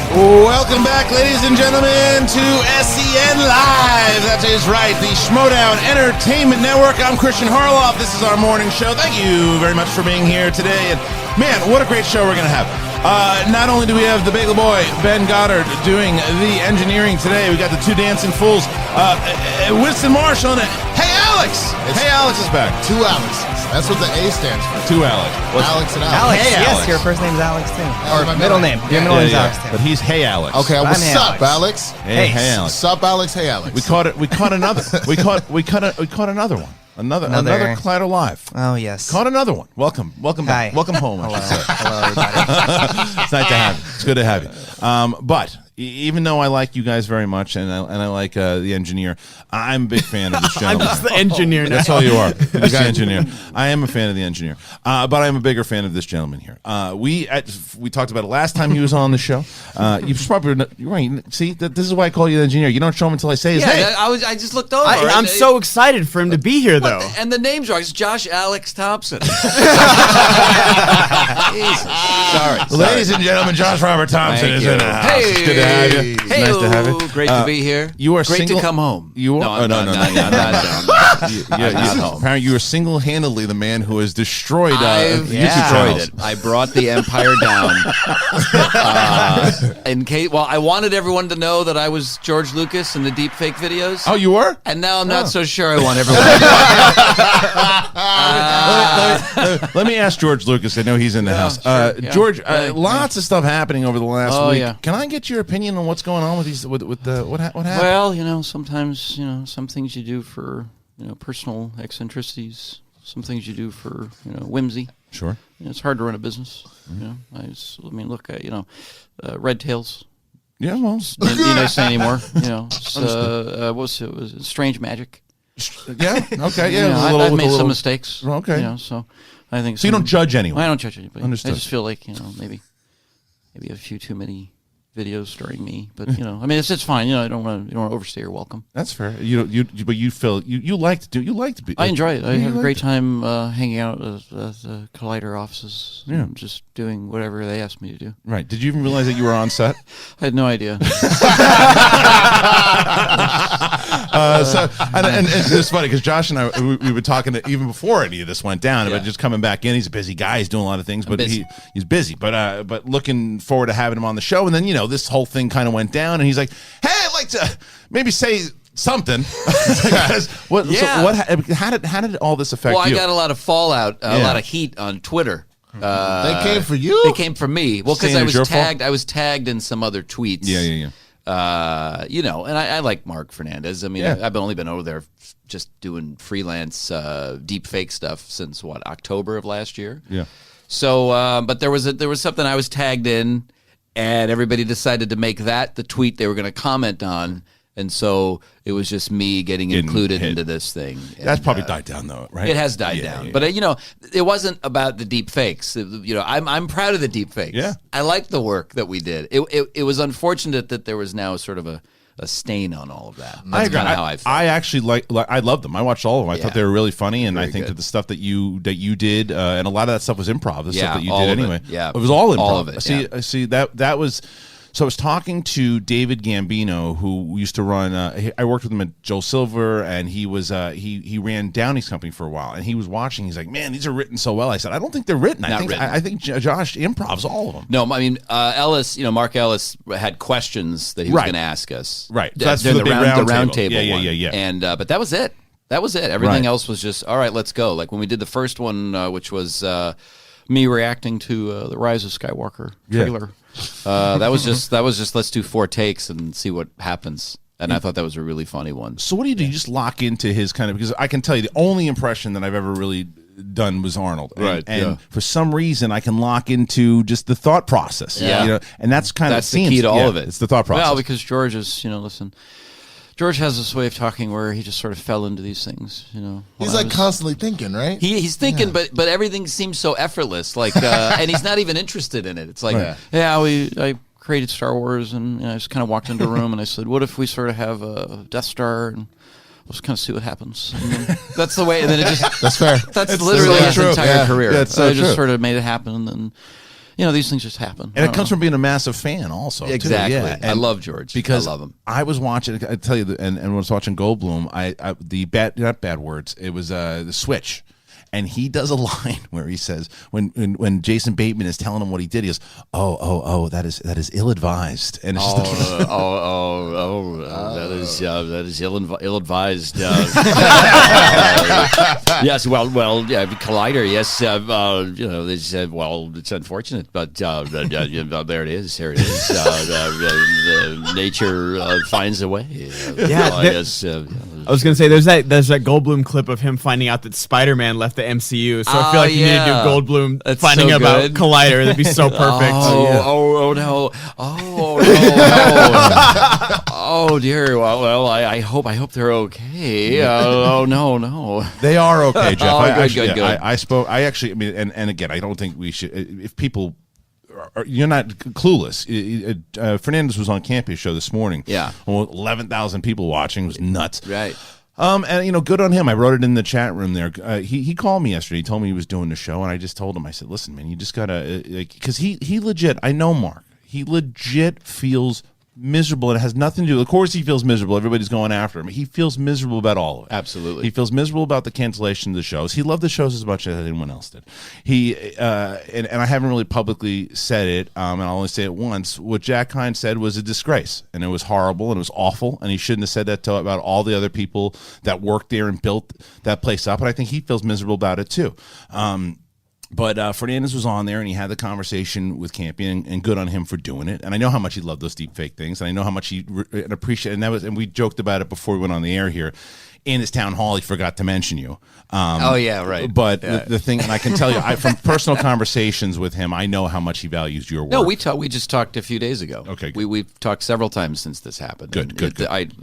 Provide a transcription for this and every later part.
Welcome back, ladies and gentlemen, to SEN Live. That is right, the Schmoedown Entertainment Network. I'm Kristian Harloff. This is our morning show. Thank you very much for being here today. And man, what a great show we're going to have. Not only do we have the Bagel Boy, Ben Goddard, doing the engineering today, we got the two dancing fools, Winston Marshall, and Hey Alex. Hey Alex is back. Two Alexes. That's what the A stands for. Two Alex. Alex and Alex. Alex, Hey, yes, Alex. your first name's Alex too. Or Or middle name. Your middle name's Alex too. But he's Hey Alex. Okay, what's Hey, up, Alex. Alex? Hey Alex. Sup, Alex? Hey, Alex. We caught another. We caught another one. Another Collider Live. Oh yes. Caught another one. Welcome back. Hi. Welcome home. Hello, hello everybody. It's nice to have you. It's good to have you. But even though I like you guys very much, and I like the engineer, I'm a big fan of this gentleman. I'm just the engineer now. That's all you are. You're just the engineer. I am a fan of the engineer, but I'm a bigger fan of this gentleman here. We talked about it last time he was on the show. You've probably you're right. See, this is why I call you the engineer. You don't show him until I say his name. I just looked over. I'm so excited for him to be here, though. And the name's wrong. It's Josh Alex Thompson. Jesus. Sorry. Ladies and gentlemen, Josh Robert Thompson is in the house. Hey. It's good to have you. It's Hey, nice to have you. Great to be here. You are great single- to come home. You are? No, I'm not. Apparently, you are single-handedly the man who has destroyed I've YouTube destroyed channels. it. I brought the empire down. In case, I wanted everyone to know that I was George Lucas in the deep fake videos. Oh, you were? And now I'm not so sure I want everyone to know. Let me ask George Lucas. I know he's in the house. sure, yeah. George, lots of stuff happening over the last week. Yeah. Can I get your opinion on what's going on with these? What happened? Well, sometimes some things you do for personal eccentricities. Some things you do for whimsy. Sure. It's hard to run a business. Look at Red Tails. Yeah, well, Didn't I say anymore? What was it? Was it Strange Magic? yeah, okay, yeah. I've made some mistakes. Okay. So I think. So you don't judge anyone. I don't judge anybody. Understood. I just feel like maybe a few too many videos starring me, but it's fine. You don't want to overstay your welcome. That's fair. But you feel you like to do. You like to be. I enjoy it. I you have a like great to- time hanging out at the Collider offices. Yeah. And just doing whatever they asked me to do. Right. Did you even realize that you were on set? I had no idea. And it's funny because Josh and I we were talking even before any of this went down about just coming back in. He's a busy guy. He's doing a lot of things, but he's busy. But looking forward to having him on the show. And then this whole thing kind of went down, and he's like, "Hey, I'd like to maybe say something." How did all this affect you? Well, I got a lot of fallout, a lot of heat on Twitter. They came for you? They came for me. Well, because Saying I it was was your tagged. I was tagged in some other tweets. Yeah. And I like Mark Fernandez. I mean, Yeah. I've only been over there just doing freelance deep fake stuff since October of last year. Yeah. So, but there was something I was tagged in, and everybody decided to make that the tweet they were going to comment on. And so it was just me getting included into this thing. That's And, probably died down though, right? It has died down. Yeah. But, it wasn't about the deep fakes. I'm proud of the deep fakes. Yeah. I like the work that we did. It was unfortunate that there was now sort of a stain on all of that. That's kind of how I felt. I actually I loved them. I watched all of them. I thought they were really funny, and I think good. that the stuff that you did, and a lot of that stuff was improv. The stuff that you all did of it. anyway, Yeah. it was all improv. All of it, See, that was. So I was talking to David Gambino, who used to run. I worked with him at Joel Silver, and he was he ran Downey's company for a while. And he was watching. He's like, "Man, these are written so well." I said, "I don't think they're written. I think Josh improvs all of them." No, I mean Ellis. Mark Ellis had questions that he was going to ask us. Right. So that's during the big round table. table. Yeah. And but that was it. That was it. Everything Right. else was just all right. Let's go. Like when we did the first one, which was me reacting to the Rise of Skywalker trailer. That was just let's do 4 takes and see what happens. And I thought that was a really funny one. So what do? You just lock into his kind of, because I can tell you the only impression that I've ever really done was Arnold. And for some reason I can lock into just the thought process. Yeah. And that's kind That's of the key to all of it. It's the thought process. Well, because George is, listen, George has this way of talking where he just sort of fell into these things, He's like constantly thinking, right? He's thinking, but everything seems so effortless, like, and he's not even interested in it. It's like, I created Star Wars, and I just kind of walked into a room and I said, what if we sort of have a Death Star, and we'll just kind of see what happens. And then that's the way, and then it just That's fair. that's literally his entire career. That's so I just true. sort of made it happen, and then these things just happen. And it comes from being a massive fan, also. too. Exactly. Yeah. I love George because I love him. I was watching. I tell you, and when I was watching Goldblum, not bad words. It was the Switch. And he does a line where he says, when Jason Bateman is telling him what he did, he goes, "Oh, that is ill-advised." And it's just that is ill-advised. Yes, Collider. Yes, it's unfortunate, but there it is. Here it is. Nature finds a way. I was gonna say there's that Goldblum clip of him finding out that Spider-Man left the MCU, so I feel like you need to do Goldblum finding out about Collider. That'd be so perfect. Oh no! Oh dear. Well, I hope they're okay. No. They are okay, Jeff. Good. I spoke. I actually. I mean, and again, I don't think we should. If people. You're not clueless. Fernandez was on Campea show this morning. Yeah, 11,000 people watching. It was nuts. Right. And good on him. I wrote it in the chat room there. He called me yesterday. He told me he was doing the show, and I just told him. I said, "Listen, man, you just gotta," because he legit. I know Mark. He legit feels miserable. It has nothing to do. Of course, he feels miserable. Everybody's going after him. He feels miserable about all of it. Absolutely. He feels miserable about the cancellation of the shows. He loved the shows as much as anyone else did. He and I haven't really publicly said it, and I'll only say it once. What Jack Hines said was a disgrace, and it was horrible, and it was awful, and he shouldn't have said that about all the other people that worked there and built that place up. And I think he feels miserable about it too. But Fernandez was on there, and he had the conversation with Campea, and good on him for doing it. And I know how much he loved those deep fake things, and I know how much he appreciated. And we joked about it before we went on the air here. In his town hall, he forgot to mention you. Right. But the thing, and I can tell you, from personal conversations with him, I know how much he values your work. No, we just talked a few days ago. Okay, we've talked several times since this happened. Good.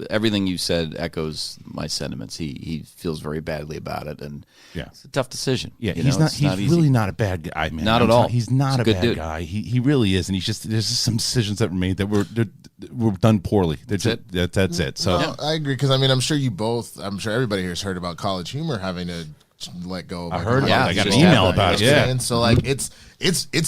Everything you said echoes my sentiments. He feels very badly about it, and it's a tough decision. Yeah, he's really not a bad guy, man. Not at all. He's not a good bad dude. guy. He really is, and there's just some decisions that were made that were done poorly. That's it. So No, I agree because I'm sure you both. I'm sure everybody here has heard about College Humor having to let go. I heard. Yeah, I got an just email happened. about it. Yeah. And so it's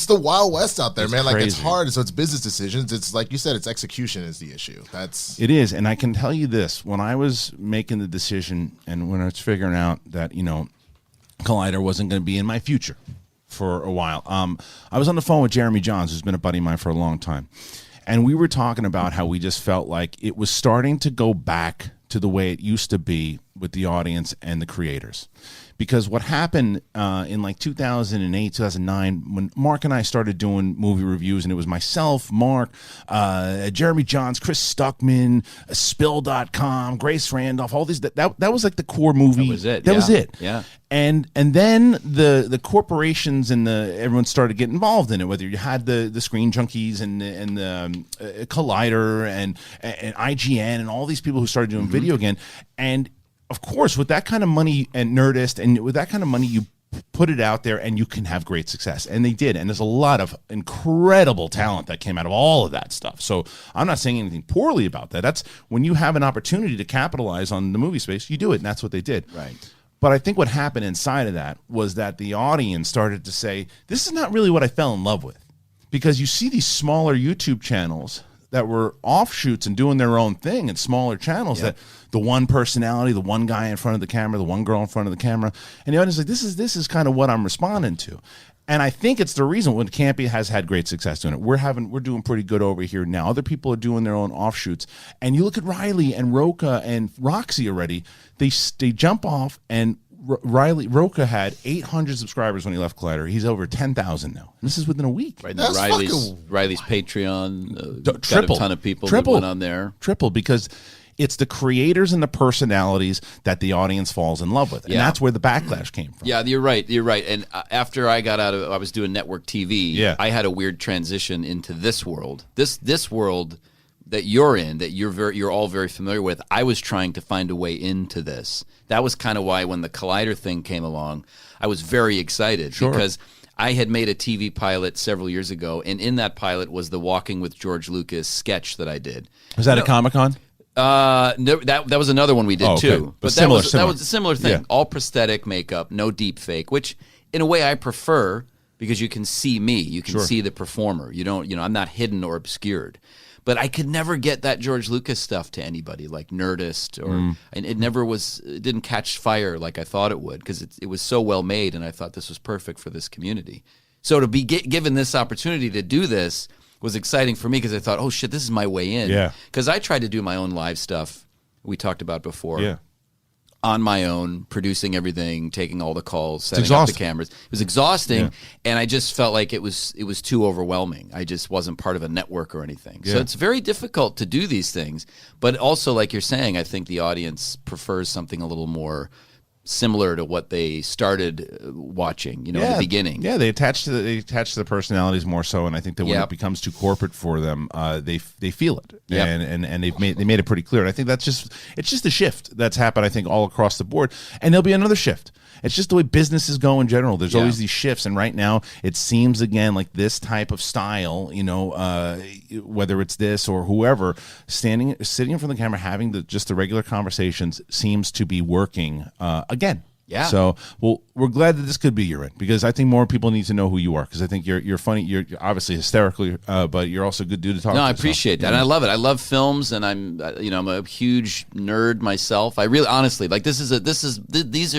the Wild West out there, It's man. Like it's crazy. hard. So it's business decisions. It's like you said. It's execution is the issue. It is, and I can tell you this: when I was making the decision, and when I was figuring out that Collider wasn't going to be in my future for a while, I was on the phone with Jeremy Johns, who's been a buddy of mine for a long time. And we were talking about how we just felt like it was starting to go back to the way it used to be with the audience and the creators. Because what happened in like 2008, 2009, when Mark and I started doing movie reviews, and it was myself, Mark, Jeremy Johns, Chris Stuckman, Spill.com, Grace Randolph, all these, that was like the core movie. That was it. That was it. Yeah. And then the corporations and everyone started getting involved in it. Whether you had the Screen Junkies and the Collider and IGN and all these people who started doing video again. And of course, with that kind of money and Nerdist, and with that kind of money, you put it out there and you can have great success. And they did. And there's a lot of incredible talent that came out of all of that stuff. So I'm not saying anything poorly about that. That's when you have an opportunity to capitalize on the movie space, you do it. And that's what they did. Right. But I think what happened inside of that was that the audience started to say, this is not really what I fell in love with. Because you see these smaller YouTube channels that were offshoots and doing their own thing, and smaller channels that the one personality, the one guy in front of the camera, the one girl in front of the camera, and the audience is like, this is kind of what I'm responding to. And I think it's the reason when Campea has had great success doing it. We're doing pretty good over here now. Other people are doing their own offshoots. And you look at Riley and Rocha and Roxy already, they jump off, and Rocha had 800 subscribers when he left Collider. He's over 10,000 now. And this is within a week. Right now, Riley's Patreon triple, got a ton of people that went on there. Triple, because it's the creators and the personalities that the audience falls in love with. And that's where the backlash came from. Yeah, you're right. And after I got I was doing network TV, I had a weird transition into this world. This world that you're in, that you're all very familiar with, I was trying to find a way into this. That was kind of why when the Collider thing came along, I was very excited because I had made a TV pilot several years ago, and in that pilot was the Walking with George Lucas sketch that I did. Was that at Comic-Con? No, that was another one we did too. But that was similar. a similar thing. Yeah. All prosthetic makeup, no deep fake, which in a way I prefer because you can see me, you can see the performer. You don't, I'm not hidden or obscured. But I could never get that George Lucas stuff to anybody, like Nerdist, and it didn't catch fire like I thought it would, because it was so well made, and I thought this was perfect for this community. So to be given this opportunity to do this was exciting for me, because I thought, oh shit, this is my way in. Yeah. Because I tried to do my own live stuff we talked about before. Yeah. On my own, producing everything, taking all the calls, setting up the cameras. It was exhausting, and I just felt like it was too overwhelming. I just wasn't part of a network or anything. So it's very difficult to do these things. But also, like you're saying, I think the audience prefers something a little more similar to what they started watching, in the beginning. Yeah, they attach to the personalities more so, and I think that when it becomes too corporate for them, they feel it, and they made it pretty clear. And I think it's just a shift that's happened, I think, all across the board, and there'll be another shift. It's just the way businesses go in general. There's always these shifts, and right now it seems again like this type of style, whether it's this or whoever, sitting in front of the camera, having the regular conversations seems to be working again. Yeah. So, we're glad that this could be your end, because I think more people need to know who you are, because I think you're funny. You're obviously hysterical, but you're also a good dude to talk to. No, I appreciate that. And I love it. I love films, and I'm a huge nerd myself. I really, honestly, like these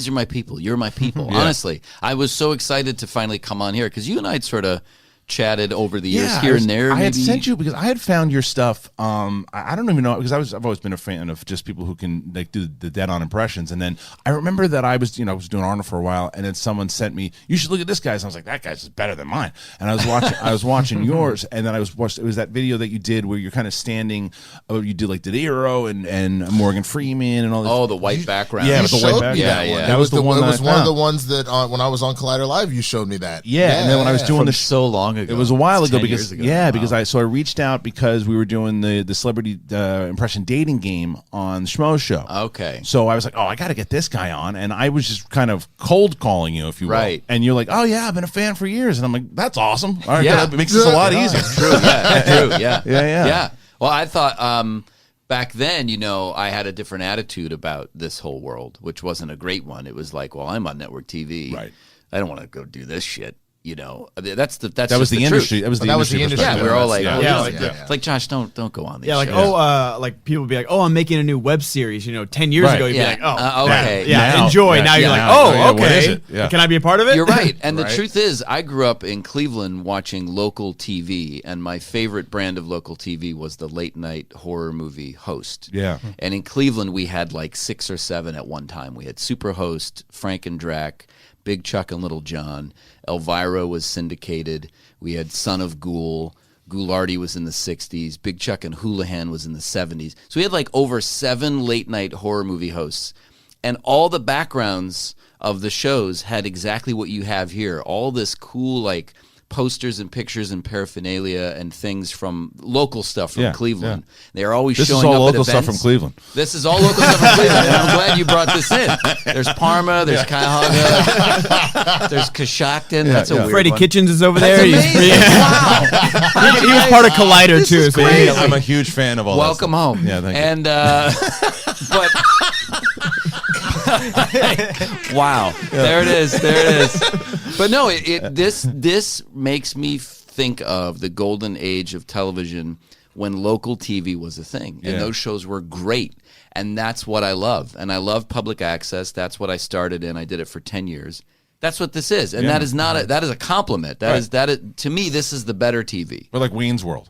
are my people. You're my people. Honestly, I was so excited to finally come on here, because you and I sort of chatted over the years here and there. I had sent you, because I had found your stuff. I don't even know, because I've always been a fan of just people who can like do the dead-on impressions. And then I remember that I was doing Arnold for a while, and then someone sent me, "You should look at this guy's." And I was like, "That guy's is better than mine." And I was watching yours, and then it was that video that you did where you're kind of standing. You did like De Niro and Morgan Freeman and all this. Oh, the white background. Yeah, with the white background. Yeah. That was the one. It was one of the ones that when I was on Collider Live, you showed me that. Yeah, and then when I was doing this so long ago. It was a while ago, 10 because years ago. because I reached out because we were doing the celebrity impression dating game on the Schmo show. Okay. So I was like, oh, I got to get this guy on, and I was just kind of cold calling you, if you will. Right. And you're like, oh yeah, I've been a fan for years, and I'm like, that's awesome. All right, that makes this a lot easier. True. Yeah. True. Yeah. Yeah. Well, I thought back then, I had a different attitude about this whole world, which wasn't a great one. It was like, well, I'm on network TV. Right. I don't want to go do this shit. That was the industry. That was the industry. Yeah, we're all like, yeah. it's like, Josh, don't go on these. Yeah, like shows. like people would be like, oh, I'm making a new web series. 10 years ago, you'd be like, oh, okay, enjoy. Now you're like, oh, okay. What is it? Yeah. Can I be a part of it? You're right. And the truth is, I grew up in Cleveland watching local TV, and my favorite brand of local TV was the late night horror movie host. Yeah. And in Cleveland, we had like 6 or 7 at one time. We had Superhost, Frank and Drac, Big Chuck and Little John. Elvira was syndicated. We had Son of Ghoul. Ghoulardi was in the 60s. Big Chuck and Houlihan was in the 70s. So we had like over 7 late-night horror movie hosts. And all the backgrounds of the shows had exactly what you have here. All this cool, like, posters and pictures and paraphernalia and things from local stuff from Cleveland. Yeah. They are always showing up. This is all local at stuff from Cleveland. This is all local stuff from Cleveland, and I'm glad you brought this in. There's Parma, there's Cuyahoga, there's Coshocton. That's a weird Freddie one. Kitchens is over there. Wow. He was part of Collider, too. So I'm a huge fan of all Welcome that home. Yeah, thank you. And, but... wow, there it is. But no, this makes me think of the golden age of television when local TV was a thing, and those shows were great, and that's what I love. And I love public access. That's what I started in. I did it for 10 years. That's what this is, and that is not that is a compliment. To me, this is the better TV. We're like Wayne's World.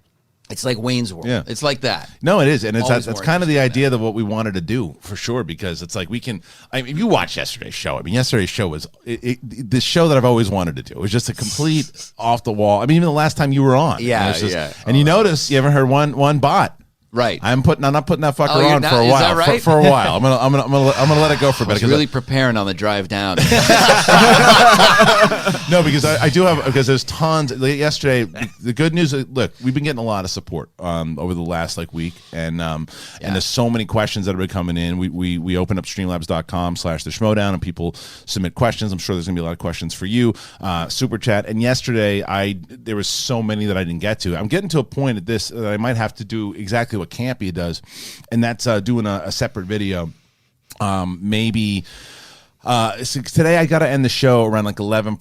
It's like Wayne's World. Yeah. It's like that. No, it is. And that's kind of the idea of what we wanted to do, for sure, because it's like if you watch yesterday's show, yesterday's show was the show that I've always wanted to do. It was just a complete off the wall. Even the last time you were on. Yeah. And you notice you haven't heard one bot. Right. I'm not putting that fucker on for a while. Is that right? For a while. I'm gonna let it go for a bit. I was really preparing on the drive down. No, because I do have, because there's tons. Yesterday, the good news. Look, we've been getting a lot of support over the last week, and there's so many questions that have been coming in. We open up streamlabs.com/the Schmoedown, and people submit questions. I'm sure there's gonna be a lot of questions for you. Super chat. And yesterday, there was so many that I didn't get to. I'm getting to a point at this that I might have to do exactly what Campea does, and that's doing a separate video. Maybe So today I got to end the show around like 11:40,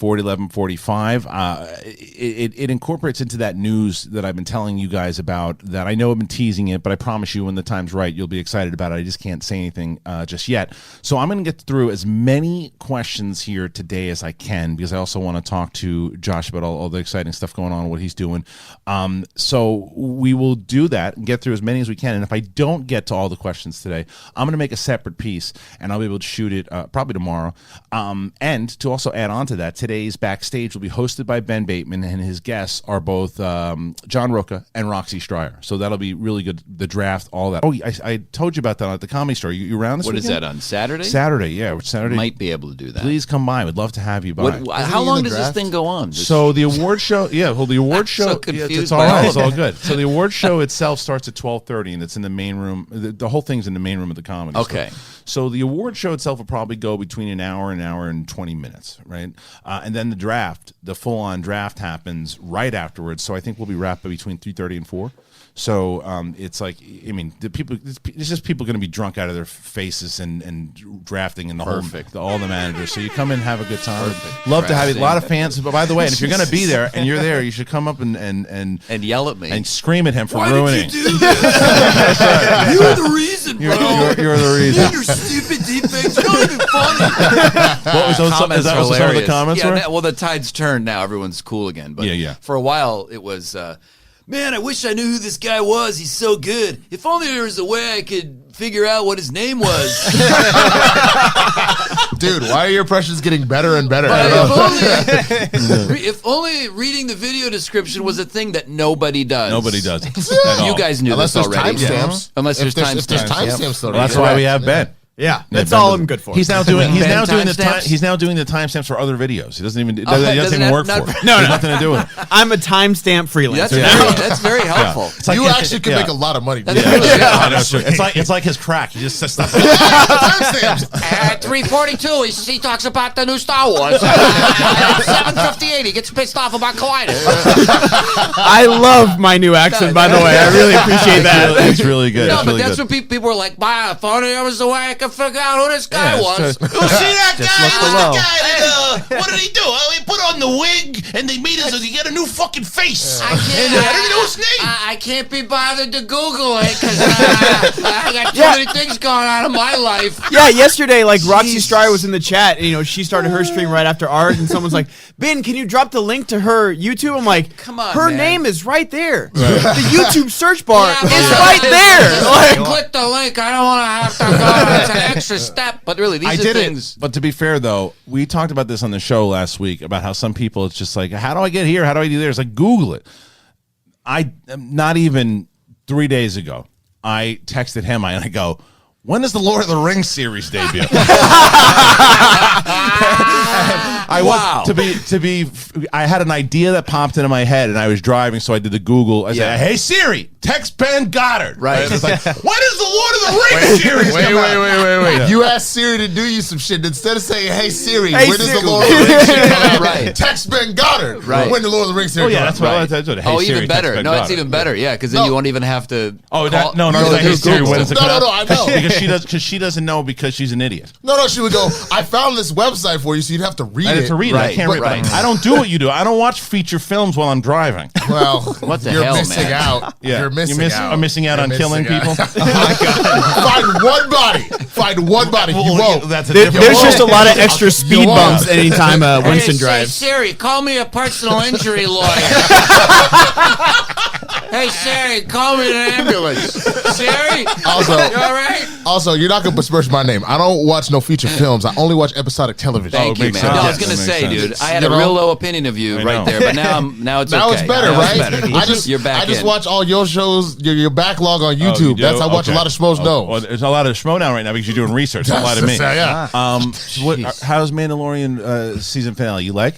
11:45. It incorporates into that news that I've been telling you guys about that I know I've been teasing it, but I promise you when the time's right, you'll be excited about it. I just can't say anything just yet. So I'm going to get through as many questions here today as I can because I also want to talk to Josh about all the exciting stuff going on, what he's doing. So we will do that and get through as many as we can. And if I don't get to all the questions today, I'm going to make a separate piece and I'll be able to shoot it probably tomorrow. And to also add on to that, today's Backstage will be hosted by Ben Bateman, and his guests are both John Roca and Roxy Stryer. So that'll be really good. The draft, all that. Oh, I told you about that at the Comedy Store. You around this What weekend? is that, on Saturday? Saturday, yeah. Saturday. Might be able to do that. Please come by. We'd love to have you by. How long does this thing go on? So the award show, the award show, so confused it's all by right. all It's of all it. good. So the award show itself starts at 12:30, and it's in the main room. The whole thing's in the main room of the Comedy Store. Okay. So the award show itself will probably go between an hour and 20 minutes, right? And then the draft, the full-on draft happens right afterwards. So I think we'll be wrapped by between 3:30 and 4. So it's like, I mean, it's just people going to be drunk out of their faces and drafting and all the managers. So you come in and have a good time. Love to have you. A lot of fans. But by the way, and if you're going to be there and you're there, you should come up and yell at me and scream at him for Why ruining. did you do this? You're the reason, bro. You're the reason. Your stupid defense. You're not even funny. What was those? Is that what some of the comments were? Well, the tide's turned now. Everyone's cool again. But for a while, it was, man, I wish I knew who this guy was. He's so good. If only there was a way I could figure out what his name was. Dude, why are your impressions getting better and better? If only reading the video description was a thing that nobody does. Nobody does. You guys knew Unless this there's already. timestamps. Unless there's timestamps. If there's timestamps, Well, that's why we have Ben. Yeah, that's Ben all does- I'm good for. He's now doing. He's Ben now doing the timestamps? He's now doing the timestamps for other videos. He doesn't even. He doesn't doesn't even work have- for it. No, There's no. nothing to do with it. I'm a timestamp freelancer. That's very helpful. It's like- You actually could yeah. make a lot of money. That's doing really that. good. I know, it's true. It's like his crack. He just says stuff. Timestamps. At 3:42, he talks about the new Star Wars. At 7:58, he gets pissed off about Collider. I love my new accent, by the way. I really appreciate that. It's really good. No, It's but really that's good. what people were like, "Wow, if only there was a way I could figure out who this guy Yeah, was." it's You see that Just guy? look He was below. the guy that, what did he do? Oh, he put on the wig, and they made us so he get a new fucking face. I can't. I don't know his name. I can't be bothered to Google it because I got too many things going on in my life. Yeah, yesterday, like Roxy Stryer was in the chat, and she started her stream right after ours, and someone's like, "Ben, can you drop the link to her YouTube?" I'm like, Come on, her man. name is right there. The YouTube search bar Yeah, is but right there. Like, click the link. I don't want to have to go. It's an extra step. But really, these I are did things. it. But to be fair, though, we talked about this on the show last week about how some people, it's just like, how do I get here? How do I do there? It's like, Google it. Not even 3 days ago, I texted him and I go, when does the Lord of the Rings series debut? I had an idea that popped into my head, and I was driving, so I did the Google. I said, "Hey Siri, text Ben Goddard." Right. It's like, when is the Lord of the Rings series? Wait. Yeah. You asked Siri to do you some shit. Instead of saying, "Hey Siri, Hey, when does Siri. the Lord of the Rings series come out?" Right. Text Ben Goddard. Right. When the Lord of the Rings series Oh yeah, come that's out. what. That's what. Hey, Oh, Siri, even text better. Ben No, it's Goddard. even better. Yeah, because then No. you won't even have to. Oh, call- no, you it's like, do hey Siri, Google. when does it No, come no, out? no, I know. Because she doesn't know because she's an idiot. No, she would go, I found this website for you, so you'd have to read I it. have to read it. I Right, can't read. right. I don't do what you do. I don't watch feature films while I'm driving. Well, What the you're hell, missing man? out. Yeah, You're missing out. I'm missing out You're on killing missing people. out. Find one body. Find one body. You won't. That's a there's different. just a lot of extra speed won't. bumps anytime Winston Hey, drives. Siri, call me a personal injury lawyer. Hey Siri, call me an ambulance. Siri, Also- you all right? Also, you're not going to besmirch my name. I don't watch no feature films. I only watch episodic television. Thank it you, makes man. sense. No, I was Yes, gonna that makes say, sense. dude, I had You a know? real low opinion of you I right know. there, but now it's Now okay. it's better, Now it's right? better. You're back I just in. watch all your shows, your backlog on Oh, you YouTube. do? That's I watch Okay. a lot of Schmoes Well, Know. there's a lot of Schmoedown right now because you're doing research. Don't lie to me. Yeah. How's Mandalorian season finale? You like?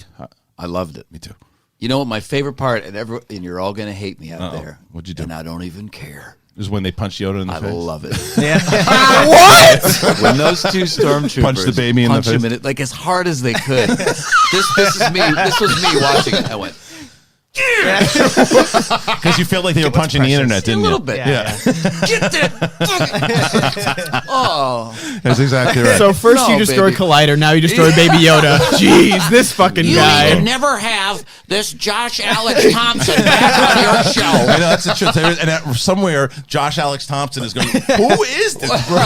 I loved it. Me too. You know what? My favorite part, and you're all gonna hate me out there. What'd you do? And I don't even care. This is when they punch Yoda in the I face. love it. What? When those two stormtroopers Punch the baby in the punch him face. in it like as hard as they could. This is me. This was me watching it. I went, Because you felt like they were punching the internet, didn't you? A little bit. Yeah. Get that. Oh. That's exactly right. So first you destroyed baby. Collider, now you destroyed Baby Yoda. Jeez, this fucking You guy. need to never have this Josh Alex Thompson back on your show. I know, that's the truth. And somewhere, Josh Alex Thompson is going, who is this, bro?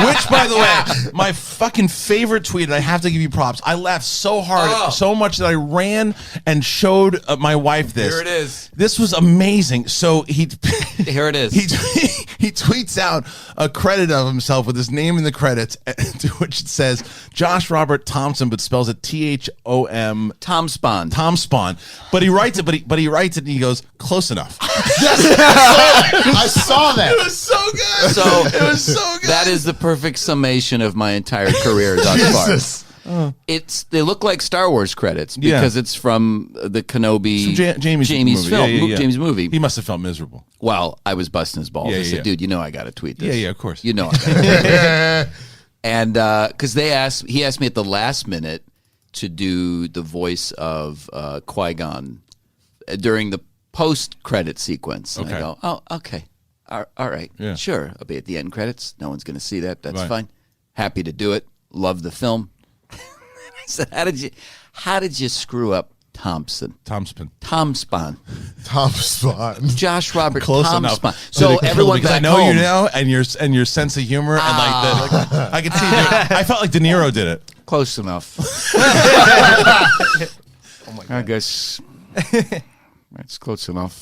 Which, by the way, my fucking favorite tweet, and I have to give you props. I laughed so hard, so much that I ran and showed my wife this. Here it is. This was amazing. So he... Here it is. He tweets out a credit of himself with his name in the credits, to which it says Josh Robert Thompson, but spells it T-H-O-M. Tom Spawn. Tom Spawn. But he writes it, but he writes it and he goes, close enough. I saw that. It was so good. So it was so good. That is the perfect summation of my entire career thus far. They look like Star Wars credits because it's from the Kenobi Jamie's movie. film, Jamie's movie. He must have felt miserable. Well, I was busting his balls. I said, dude, you know I got to tweet this. Yeah, of course. You know I got to tweet this. And because he asked me at the last minute to do the voice of Qui-Gon during the post-credit sequence. And I go, oh, okay. All right. Yeah. Sure. I'll be at the end credits. No one's going to see that. That's fine. Happy to do it. Love the film. I said, how did you screw up Tom Spawn. Josh Robert Close Tom enough. Spawn. So everyone because back I know home, you now, and your sense of humor, and I could see. I felt like De Niro did it. close enough. I guess that's close enough.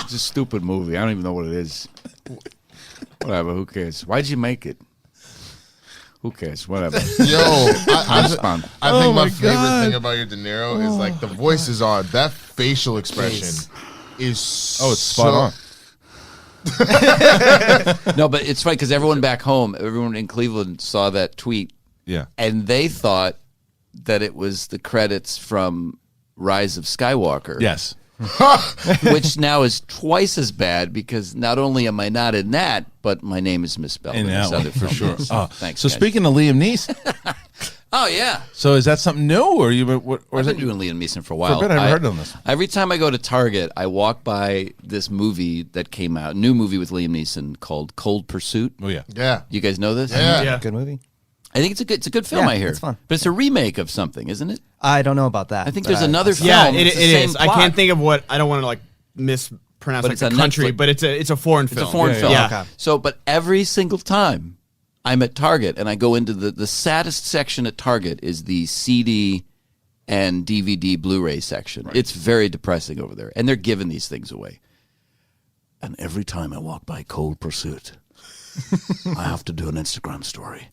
It's a stupid movie. I don't even know what it is. Whatever. Who cares? Why'd you make it? Who cares? Whatever. Yo, I think my favorite God. thing about your De Niro is like the voices are that facial expression is it's spot on. No, but it's funny because everyone back home, everyone in Cleveland saw that tweet, and they thought that it was the credits from Rise of Skywalker. Yes. Which now is twice as bad because not only am I not in that, but my name is misspelled in that this one, other for film. sure. Oh, Thanks. So guys. speaking of Liam Neeson, oh yeah. so is that something new, or you? Or I've is been it doing Liam Neeson for a while. For a bit, I haven't heard of this. Every time I go to Target, I walk by this movie that came out, new movie with Liam Neeson called Cold Pursuit. Oh yeah. Yeah. You guys know this? Yeah. Good movie. I think it's a good film. Yeah, I hear it's fun. but it's a remake of something, isn't it? I don't know about that. I think but there's another film. Yeah, it's it the same is. I plot. can't think of what. I don't want to like mispronounce But like it's the on country, Netflix. but it's a foreign film. It's a foreign film. Yeah. Okay. So, but every single time I'm at Target and I go into the saddest section at Target is the CD and DVD Blu-ray section. Right. It's very depressing over there. And they're giving these things away. And every time I walk by Cold Pursuit, I have to do an Instagram story.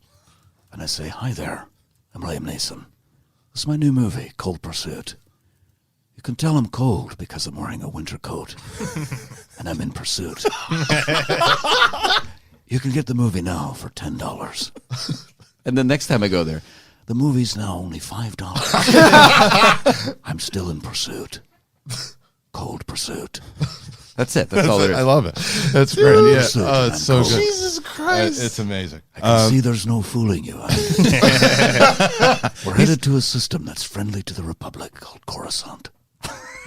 And I say, hi there, I'm Liam Neeson. This is my new movie, Cold Pursuit. You can tell I'm cold because I'm wearing a winter coat. And I'm in pursuit. You can get the movie now for $10. And the next time I go there, the movie's now only $5. I'm still in pursuit. Cold Pursuit. That's it. That's all there is. I love it. That's great. Yeah. Pursuit, Oh, it's so cold. good. Jesus Christ. It's amazing. I can see there's no fooling you. We're headed to a system that's friendly to the Republic called Coruscant.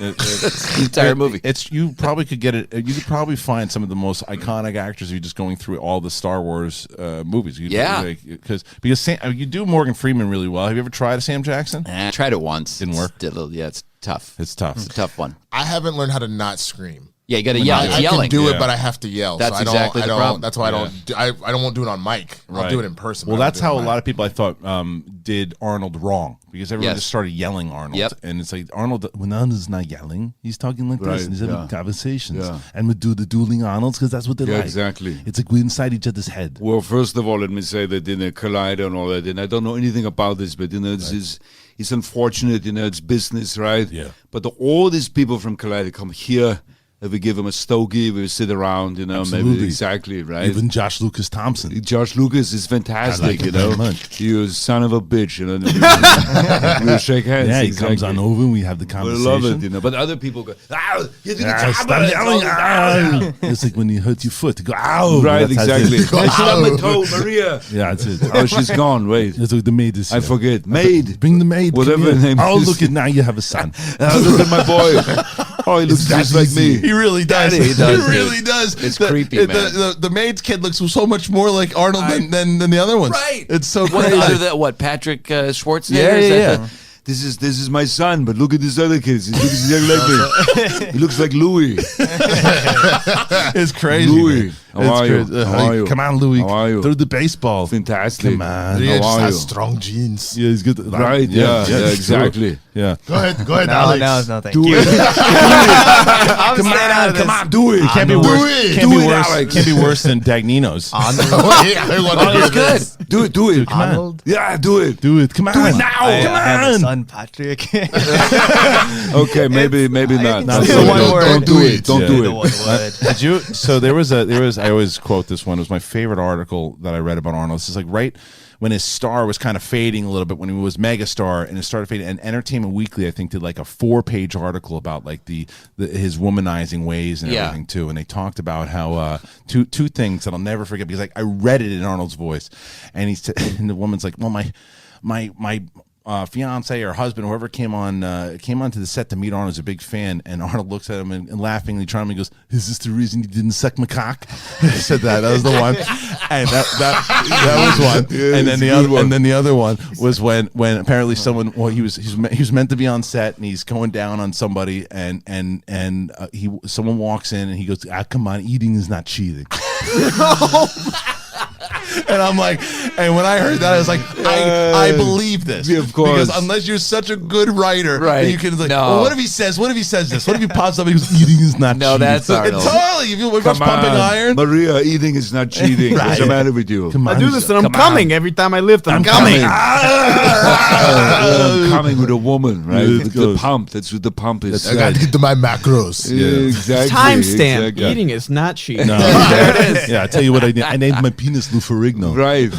That's the entire movie. It's you probably could get it. You could probably find some of the most iconic actors. You're just going through all the Star Wars movies. Because you do Morgan Freeman really well. Have you ever tried a Sam Jackson? I tried it once. Didn't work. It's tough. It's tough. It's a tough one. I haven't learned how to not scream. Yeah, you got to yell. It's I yelling. can do Yeah. it, but I have to yell. That's so I don't, exactly I the don't, problem. That's why I don't do it on mic. I'll do it in person. Well, but I that's don't do how it a on lot mic. of people I thought did Arnold wrong because everyone Yes. just started yelling Arnold, Yep. and it's like Arnold when Arnold's not yelling, he's talking like Right, this, and he's having yeah. conversations, Yeah. and we do the Dueling Arnolds because that's what they like. Exactly. It's like we're inside each other's head. Well, first of all, let me say that Collider and all that, and I don't know anything about this, but it's unfortunate, it's business, right? Yeah. But all these people from Collider come here, we give him a stogie, we sit around, maybe Absolutely. exactly, right? Even Josh Lucas Thompson. Josh Lucas is fantastic, I like him very much. You son of a bitch, we'll shake hands. Yeah, he exactly. comes on over and we have the I conversation. love it, But other people go, ow, you did Stop yelling, ow. It's like when you hurt your foot, you go, ow. Right, That's how it exactly. is. Hey, stop my toe, Maria. Yeah, that's it. Oh, she's gone. Wait, That's what the maid is. I here. forget. Maid. Bring the maid. Whatever come here. her name Oh, is. look at now you have a son. Look at my boy. Oh, he looks just like me. He really does. He does, He really dude. does. It's The- creepy, the, man. The maid's kid looks so much more like Arnold than the other ones. Right. It's so What crazy. other than what? Patrick Schwarzenegger? Yeah, Is yeah, that yeah. This is my son, but look at this other kid. He looks exactly like me. He looks like Louis. It's crazy. Louis, man. how It's are you? crazy. How are you? Come on, Louis. How are you? Throw the baseball. Fantastic. Come on. He How just are has you? strong genes. Yeah, he's good. Right, yeah, it's true. exactly. Yeah. Go ahead, No, Alex. no, thank Do you. it. I'm staying out of this. Come on, do it. Can't be Do worse. it. Can't Do be it, worse. Alex. Can't be worse than Dagnino's. Wait, I want to hear this. Do it, do it. Arnold? Yeah, do it. Do it. Come on. Do it now. I Come have a on. son, Patrick. Okay, maybe not. Not It's so the one good. word. Don't do it. Don't Yeah. do The it. one word. Did you? So there was. I always quote this one. It was my favorite article that I read about Arnold. This is like right when his star was kind of fading a little bit, when he was megastar and it started fading. And Entertainment Weekly, I think, did like a 4-page article about like his womanizing ways and Yeah. everything too. And they talked about how two things that I'll never forget, because like I read it in Arnold's voice, and and the woman's like, well, my fiance or husband, whoever came onto the set to meet Arnold, is a big fan, and Arnold looks at him and laughingly charming goes, "Is this the reason you didn't suck my cock?" He said that was the one, and that was one. Yeah, And then it's the a other good one. and then the other one was when apparently someone, well, he was meant to be on set and he's going down on somebody, and someone walks in and he goes, come on, eating is not cheating. And I'm like, and when I heard that, I was like, I believe this. Yeah, of course. Because unless you're such a good writer, Right. you can like, No. well, what if he says this? What if he pops up and he goes, eating is not No, cheating? that's Arnold. Totally. If you watch Come Pumping on, Iron, Maria, eating is not cheating. What's the matter with you? come on. I do this and I'm Come coming on. every time I lift. I'm coming. coming. I'm coming with a woman, right? Yeah, With good. the pump. That's what the pump is. I got to get to my macros. Yeah, exactly. Timestamp. exactly. Eating is not cheating. No, there it is. Yeah, I tell you what I did. I named my penis Lou Ferrigno. Right.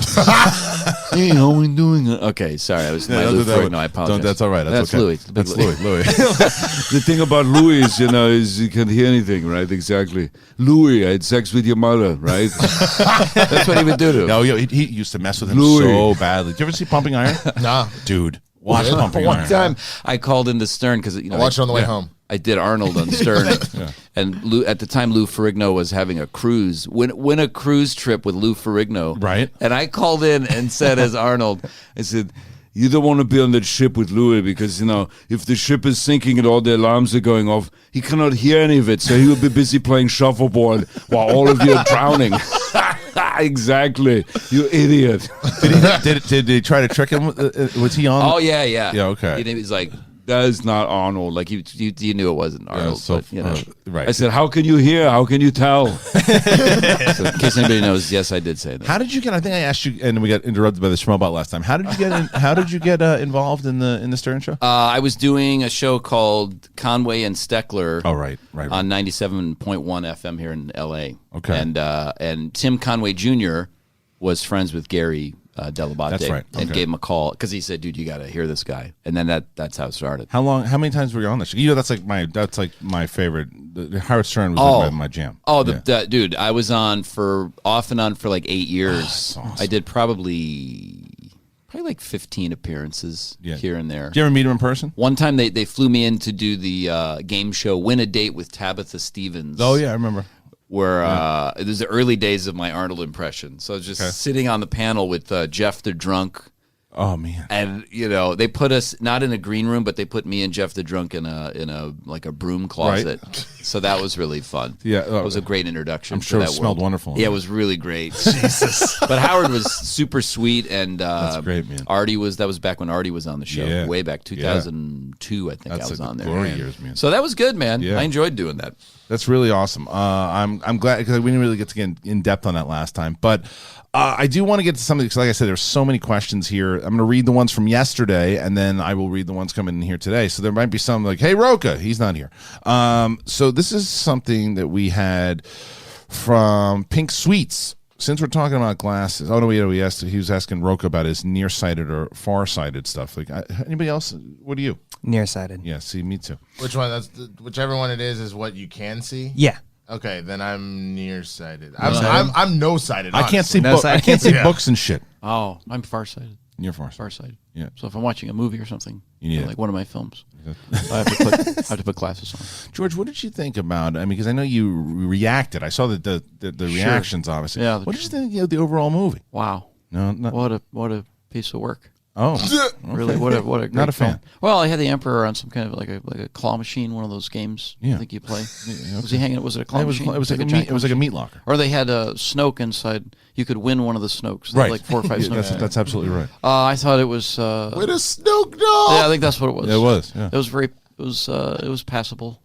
Hey, how we doing? Okay, sorry, I was my don't Lou do that one. Ferrigno. I apologize. That's all right. That's okay. Louis. That's Louis. The thing about Louis is, is you can't hear anything, right? Exactly. Louis, I had sex with your mother, right? That's what he would do to him. No, he used to mess with him Louis. so badly. Did you ever see Pumping Iron? Nah. Dude, watch Pumping One Iron. time, I called into Stern because I watched it on the way home. I did Arnold on Stern, and Lou, at the time Lou Ferrigno was having a cruise, win a cruise trip with Lou Ferrigno, Right. And I called in and said, as Arnold, I said, you don't want to be on that ship with Louis because, if the ship is sinking and all the alarms are going off, he cannot hear any of it. So he will be busy playing shuffleboard while all of you are drowning. Exactly. You idiot. Did they try to trick him? Was he on? oh yeah, Yeah, okay. And he was like, That is not Arnold. you knew it wasn't Arnold, so, but right. I said, how can you hear? How can you tell? So in case anybody knows, yes, I did say that. How did you get? I think I asked you, and we got interrupted by the Schmoedown last time. How did you get? Involved in the Stern Show? I was doing a show called Conway and Steckler. Oh, right. On 97.1 FM here in L.A. Okay. And Tim Conway Jr. was friends with Gary Delabate. That's right. And Okay. gave him a call because he said, "Dude, you got to hear this guy." And then that's how it started. How many times were you on the show? That's like my favorite. Howard Stern was like my jam. Oh, Yeah. dude, I was on off and on for like 8 years. awesome. I did probably like 15 appearances here and there. Did you ever meet him in person? One time they flew me in to do the game show Win a Date with Tabitha Stevens. Oh yeah, I remember. Where it was the early days of my Arnold impression. So I was just sitting on the panel with Jeff the Drunk. Oh man. And they put us not in a green room, but they put me and Jeff the Drunk in a like a broom closet. Right. So that was really fun. Yeah, it was a great introduction. I'm sure to it that smelled world. wonderful. Yeah, it was really great. Jesus, but Howard was super sweet, and That's great, man. Artie that was back when Artie was on the show, way back 2002. I think That's I was like on the there. glory years, man. So that was good, man. Yeah. I enjoyed doing that. That's really awesome. I'm glad because we didn't really get to get in depth on that last time, but I do want to get to something because, like I said, there's so many questions here. I'm going to read the ones from yesterday, and then I will read the ones coming in here today. So there might be some like, "Hey, Roca, he's not here." So this is something that we had from Pink Sweets. Since we're talking about glasses, he was asking Roca about his nearsighted or farsighted stuff. Like, anybody else? What are you? Nearsighted. Yeah, see, me too. Which one? Whichever one it is what you can see. Yeah. Okay, then I'm nearsighted. I'm no-sighted. I can't see No books. I can't see Yeah. books and shit. Oh, I'm farsighted. You're farsighted. Farsighted. Yeah. So if I'm watching a movie or something, You need it. like one of my films, I have to put glasses on. George, what did you think about? I mean, because I know you reacted. I saw the reactions, obviously. Yeah, What did you think of the overall movie? Wow. No, What a piece of work. Oh, Really, what a great Not a film. fan. Well, I had the Emperor on some kind of like a claw machine, one of those games. Yeah. I think you play. Was he hanging? Was it a claw it was machine? it was like a giant meat. It was like a meat locker. Or they had a Snoke inside. You could win one of the Snokes. They had Right. like 4 or 5 Yeah, Snokes. that's absolutely right. I thought it was. With a Snook dog. Yeah, I think that's what it was. It was. Yeah. It was very. It was passable.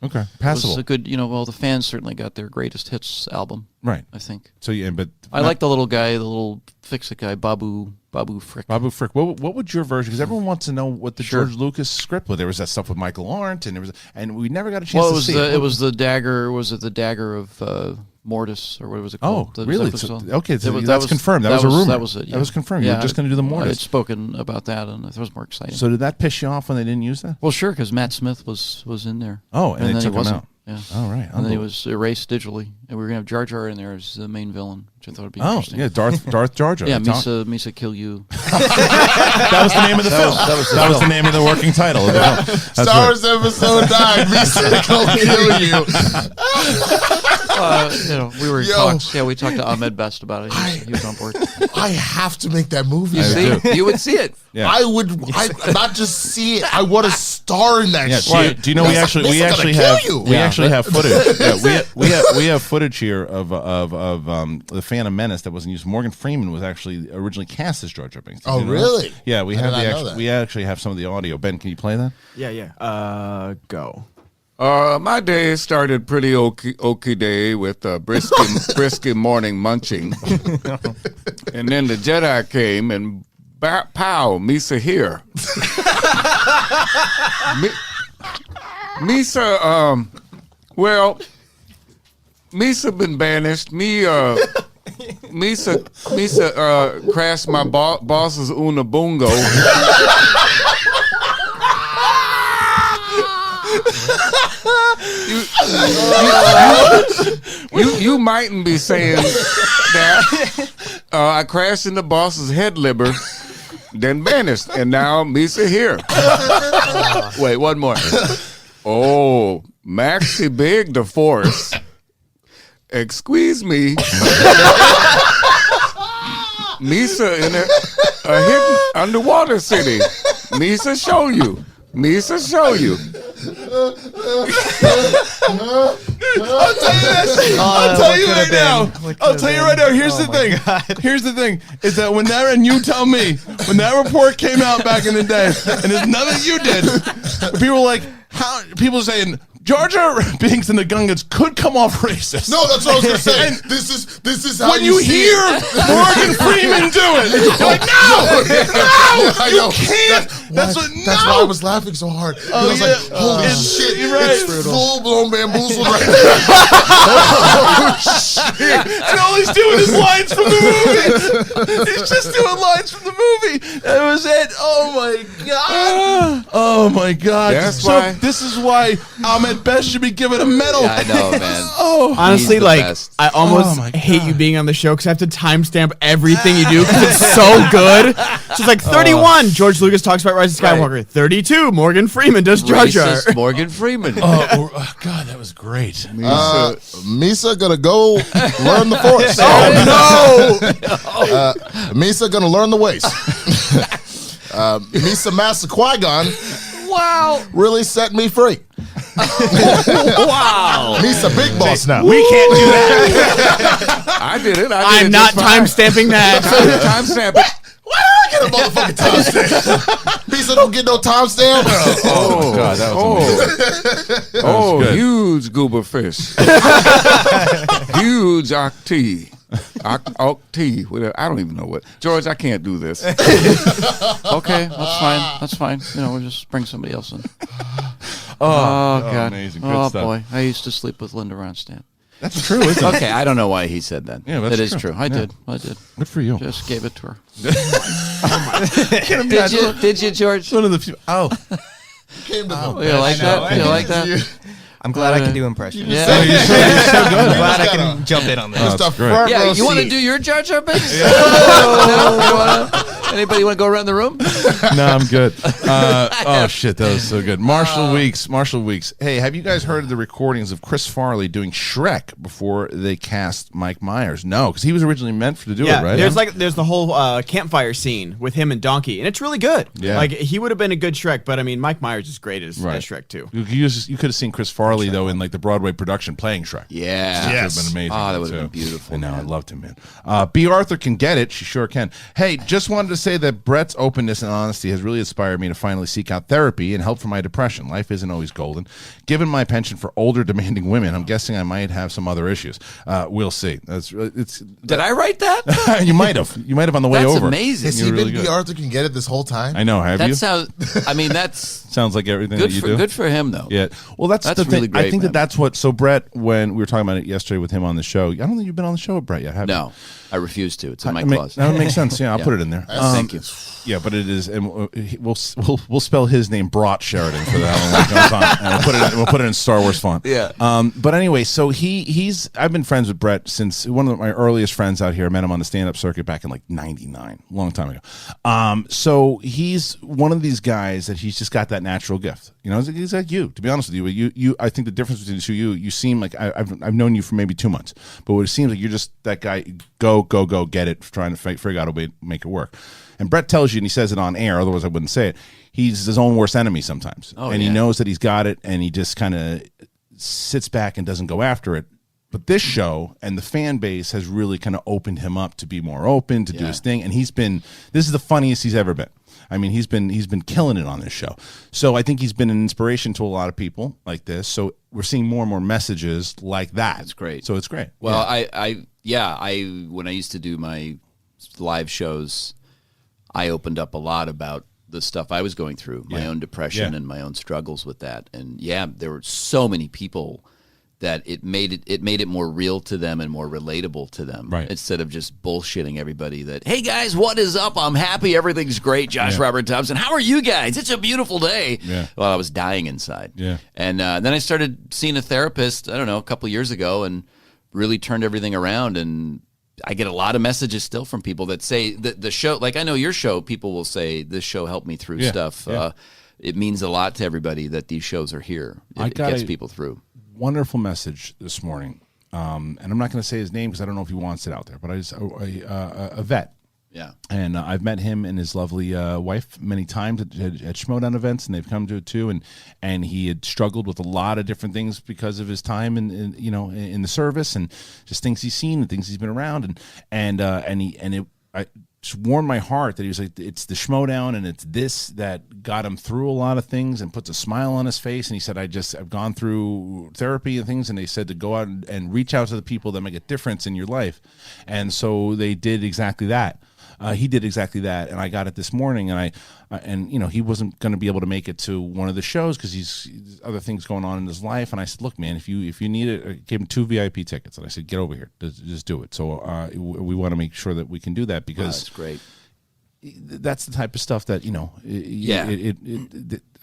Okay. It Passable. was a good. Well, the fans certainly got their greatest hits album. Right. I think. So yeah, but I like the little guy, the little fix-it guy, Babu Frick. Babu Frick. What would your version? Because everyone wants to know what the Sure. George Lucas script was. There was that stuff with Michael Arndt, and we never got a chance Well, to see it was the dagger. Was it the dagger of Mortis, or what was it Oh, called? really? Was that what it was Okay, so called? that's confirmed. That was a rumor. That was it. That was confirmed. You were just going to do the I Mortis. had spoken about that, and it was more exciting. So did that piss you off when they didn't use that? Well, sure, because Matt Smith was in there. Oh, and they then took he him wasn't. out. Yeah. Oh, right. And then he was erased digitally, and we were gonna have Jar Jar in there as the main villain, which I thought would be Oh, interesting. yeah, Darth Jar Jar. Yeah, They talk- Misa kill you. That was the name of the film. That was the name of the working title of the film. That's Star right. Wars Episode 9. Misa gonna kill you. We were in Yo. talks. Yeah, we talked to Ahmed Best about it. He was on board. I have to make that movie. You would see it. Yeah. I not just see it. I want to star in that Yeah, shit. do you know we actually have footage? Yeah, we have footage here of the Phantom Menace that wasn't used. Morgan Freeman was actually originally cast as Jar Jar Binks. Did Oh, you know that? really? Yeah, we I have did not know the that. we actually have some of the audio. Ben, can you play that? Yeah. Go. My day started pretty okay day with brisky morning munching. And then the Jedi came and pow, Misa here. Misa, Misa been banished. Misa crashed my boss's Unabungo. You mightn't be saying that. I crashed in the boss's head liver, then banished, and now Misa here. Wait, one more. Oh, Maxi Big the Force. Excuse me. Misa in a hidden underwater city. Misa show you. Misa show you. I'll tell you right now. I'll tell you right now. Here's the thing. Here's the thing. Is that when you tell me when that report came out back in the day, and it's nothing you did, people were like, how? People saying Jar Jar Binks and the Gungans could come off racist. No, that's what I was gonna say. This is how When you see hear it. Morgan Freeman do it, you're like, no, you can't. That's why I was laughing so hard. I was like, holy shit, you're right. it's full-blown bamboozled right And all he's doing is lines from the movie. He's just doing lines from the movie. That was it. Oh my god. Oh my god. That's so why- this is why Ahmed Best should be given a medal. Yeah, I know, man. Oh, Honestly, He's the like best. I almost Oh my hate God. you being on the show because I have to timestamp everything you do because it's so good. So it's like 31. George Lucas talks about Rise of Skywalker. 32. Morgan Freeman does Jar Jar. Racist Morgan Freeman. oh, god, that was great. Misa gonna go learn the force. Misa gonna learn the ways. Misa Master Qui-Gon. Wow. Really set me free. Wow. Misa Big Boss now. We can't do that. I did it. I'm not timestamping that. Timestamp it. Why am I That motherfucking timestamp. He said, "Don't get no timestamp." Oh God, that was amazing. Huge goober fish. Huge octee. Octee. I don't even know what. George, I can't do this. Okay, that's fine. That's fine. We'll just bring somebody else in. Oh God. Amazing. Good stuff. Boy, I used to sleep with Linda Ronstadt. That's true, isn't it? Okay, I don't know why he said that. Yeah, that's it is true. true. I Yeah. did. Good for you. Just gave it to her. Did you? Did you, George? One of the few. Oh, Came to the You like that? You like that? I'm glad I can do impressions. Yeah. you're so good. I'm glad I can jump in on that. Just a great. front Yeah, row you want to seat. do your Jar Jar Binks? No? Anybody want to go around the room? No, I'm good. Oh shit, that was so good. Marshall Weeks. Hey, have you guys heard of the recordings of Chris Farley doing Shrek before they cast Mike Myers? No, because he was originally meant to do it, right? There's the whole campfire scene with him and Donkey, and it's really good. Yeah. Like he would have been a good Shrek, but I mean Mike Myers is great as Shrek too. You could have seen Chris Farley though in like the Broadway production playing Shrek. Yeah. That would have been amazing. Oh, that would too. have been beautiful. I know, I man. loved him, man. B. Arthur can get it. She sure can. Hey, just wanted to say that Brett's openness and honesty has really inspired me to finally seek out therapy and help for my depression. Life isn't always golden. Given my penchant for older, demanding women, I'm guessing I might have some other issues. We'll see. Did I write that? You might have. You might have on the way That's over. amazing. Has he You're been really B. good. Arthur can get it this whole time? I know. Have you? That sounds. I mean, that's Sounds like everything good that you for do. good for him though. Yeah. Well, that's the really thing. great. I think man. that's what. So Brett, when we were talking about it yesterday with him on the show, I don't think you've been on the show with Brett yet, have you? No, I refuse to. It's in my I mean, clause. that would make sense. Yeah, I'll put it in there. Thank you. Yeah, but it is, and we'll spell his name Brought Sheridan for that one when it comes on, and we'll put it in Star Wars font. Yeah. But anyway, so I've been friends with Brett since one of my earliest friends out here. I met him on the stand up circuit back in like '99, a long time ago. So he's one of these guys that he's just got that natural gift. You know, he's like you. To be honest with you, I think the difference between the two, you seem like I've known you for maybe 2 months, but it seems like you're just that guy. Go, get it, trying to figure out a way to make it work. And Brett tells you, and he says it on air, otherwise I wouldn't say it, he's his own worst enemy sometimes. He knows that he's got it, and he just kind of sits back and doesn't go after it. But this show and the fan base has really kind of opened him up to be more open, to do his thing. And this is the funniest he's ever been. I mean, he's been killing it on this show. So I think he's been an inspiration to a lot of people like this. So we're seeing more and more messages like that. That's great. So it's great. Well, when I used to do my live shows, I opened up a lot about the stuff I was going through, my own depression and my own struggles with that. And there were so many people that it made it more real to them and more relatable to them. Right. Instead of just bullshitting everybody that, hey guys, what is up? I'm happy. Everything's great. Josh Robert Thompson. How are you guys? It's a beautiful day. Yeah. Well, I was dying inside. Yeah. And then I started seeing a therapist, I don't know, a couple of years ago, and really turned everything around. And I get a lot of messages still from people that say that the show, like I know your show, people will say this show helped me through stuff. Yeah. It means a lot to everybody that these shows are here. It gets people through. Wonderful message this morning, and I'm not going to say his name because I don't know if he wants it out there, but a vet. Yeah. And I've met him and his lovely wife many times at Schmoedown events, and they've come to it too. And he had struggled with a lot of different things because of his time in the service and just things he's seen and things he's been around. I just warmed my heart that he was like, it's the Schmoedown and it's this that got him through a lot of things and puts a smile on his face. And he said, I've gone through therapy and things, and they said to go out and reach out to the people that make a difference in your life. And so they did exactly that. He did exactly that, and I got it this morning, and he wasn't going to be able to make it to one of the shows because he's other things going on in his life. And I said, look, man, if you need it, I gave him 2 VIP tickets, and I said, get over here, just do it. So we want to make sure that we can do that because That's great. That's the type of stuff that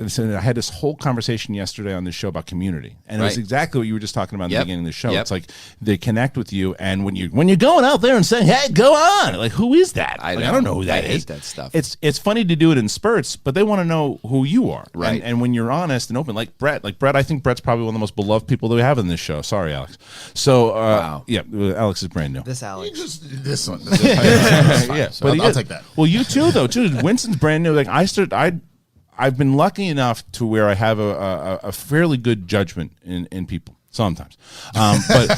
I had this whole conversation yesterday on this show about community, and it was exactly what you were just talking about in the beginning of the show. It's like they connect with you, and when you're going out there and saying, "Hey, go on," like who is that? I don't know who that is. I hate that stuff. It's funny to do it in spurts, but they want to know who you are, right? And when you're honest and open, like Brett, I think Brett's probably one of the most beloved people that we have in this show. Sorry, Alex. So wow. Alex is brand new. This Alex, this one. Yeah, so but I'll take that. Well, you too, though. Winston's brand new. Like I've been lucky enough to where I have a fairly good judgment in people. Sometimes. But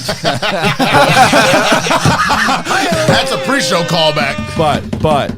That's a pre-show callback.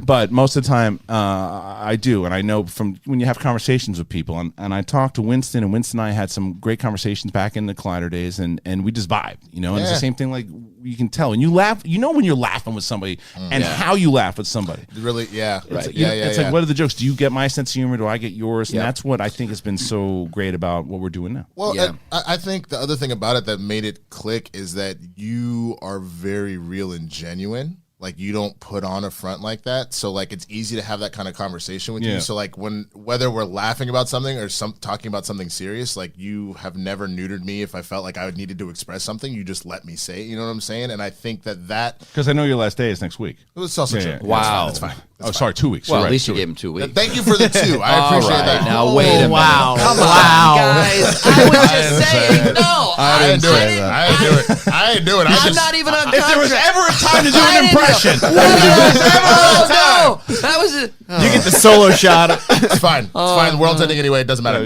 But most of the time, I do. And I know from when you have conversations with people, and I talked to Winston, and Winston and I had some great conversations back in the Collider days, and we just vibe, and it's the same thing, like, you can tell. And you laugh, when you're laughing with somebody and how you laugh with somebody. Really, yeah. It's, Right. It's like, what are the jokes? Do you get my sense of humor? Do I get yours? And that's what I think has been so great about what we're doing now. Well, I think the other thing about it that made it click is that you are very real and genuine. Like, you don't put on a front like that, so like it's easy to have that kind of conversation with you. So like whether we're laughing about something or talking about something serious, like, you have never neutered me if I felt like I needed to express something. You just let me say it. You know what I'm saying? And I think that because I know your last day is next week. it was also true. Wow. That's fine. Sorry, 2 weeks. Well, You're at right, least 2 you weeks. gave him 2 weeks. Thank you for the 2. I appreciate that. Now wait a minute. Wow. Come Wow. on, guys. I was just saying no. I didn't do it. I didn't do it. I'm not even unconscious. If there was ever a time to do an impression, Oh no, that was it. You get the solo shot. It's fine. It's fine. The world's ending anyway. It doesn't matter.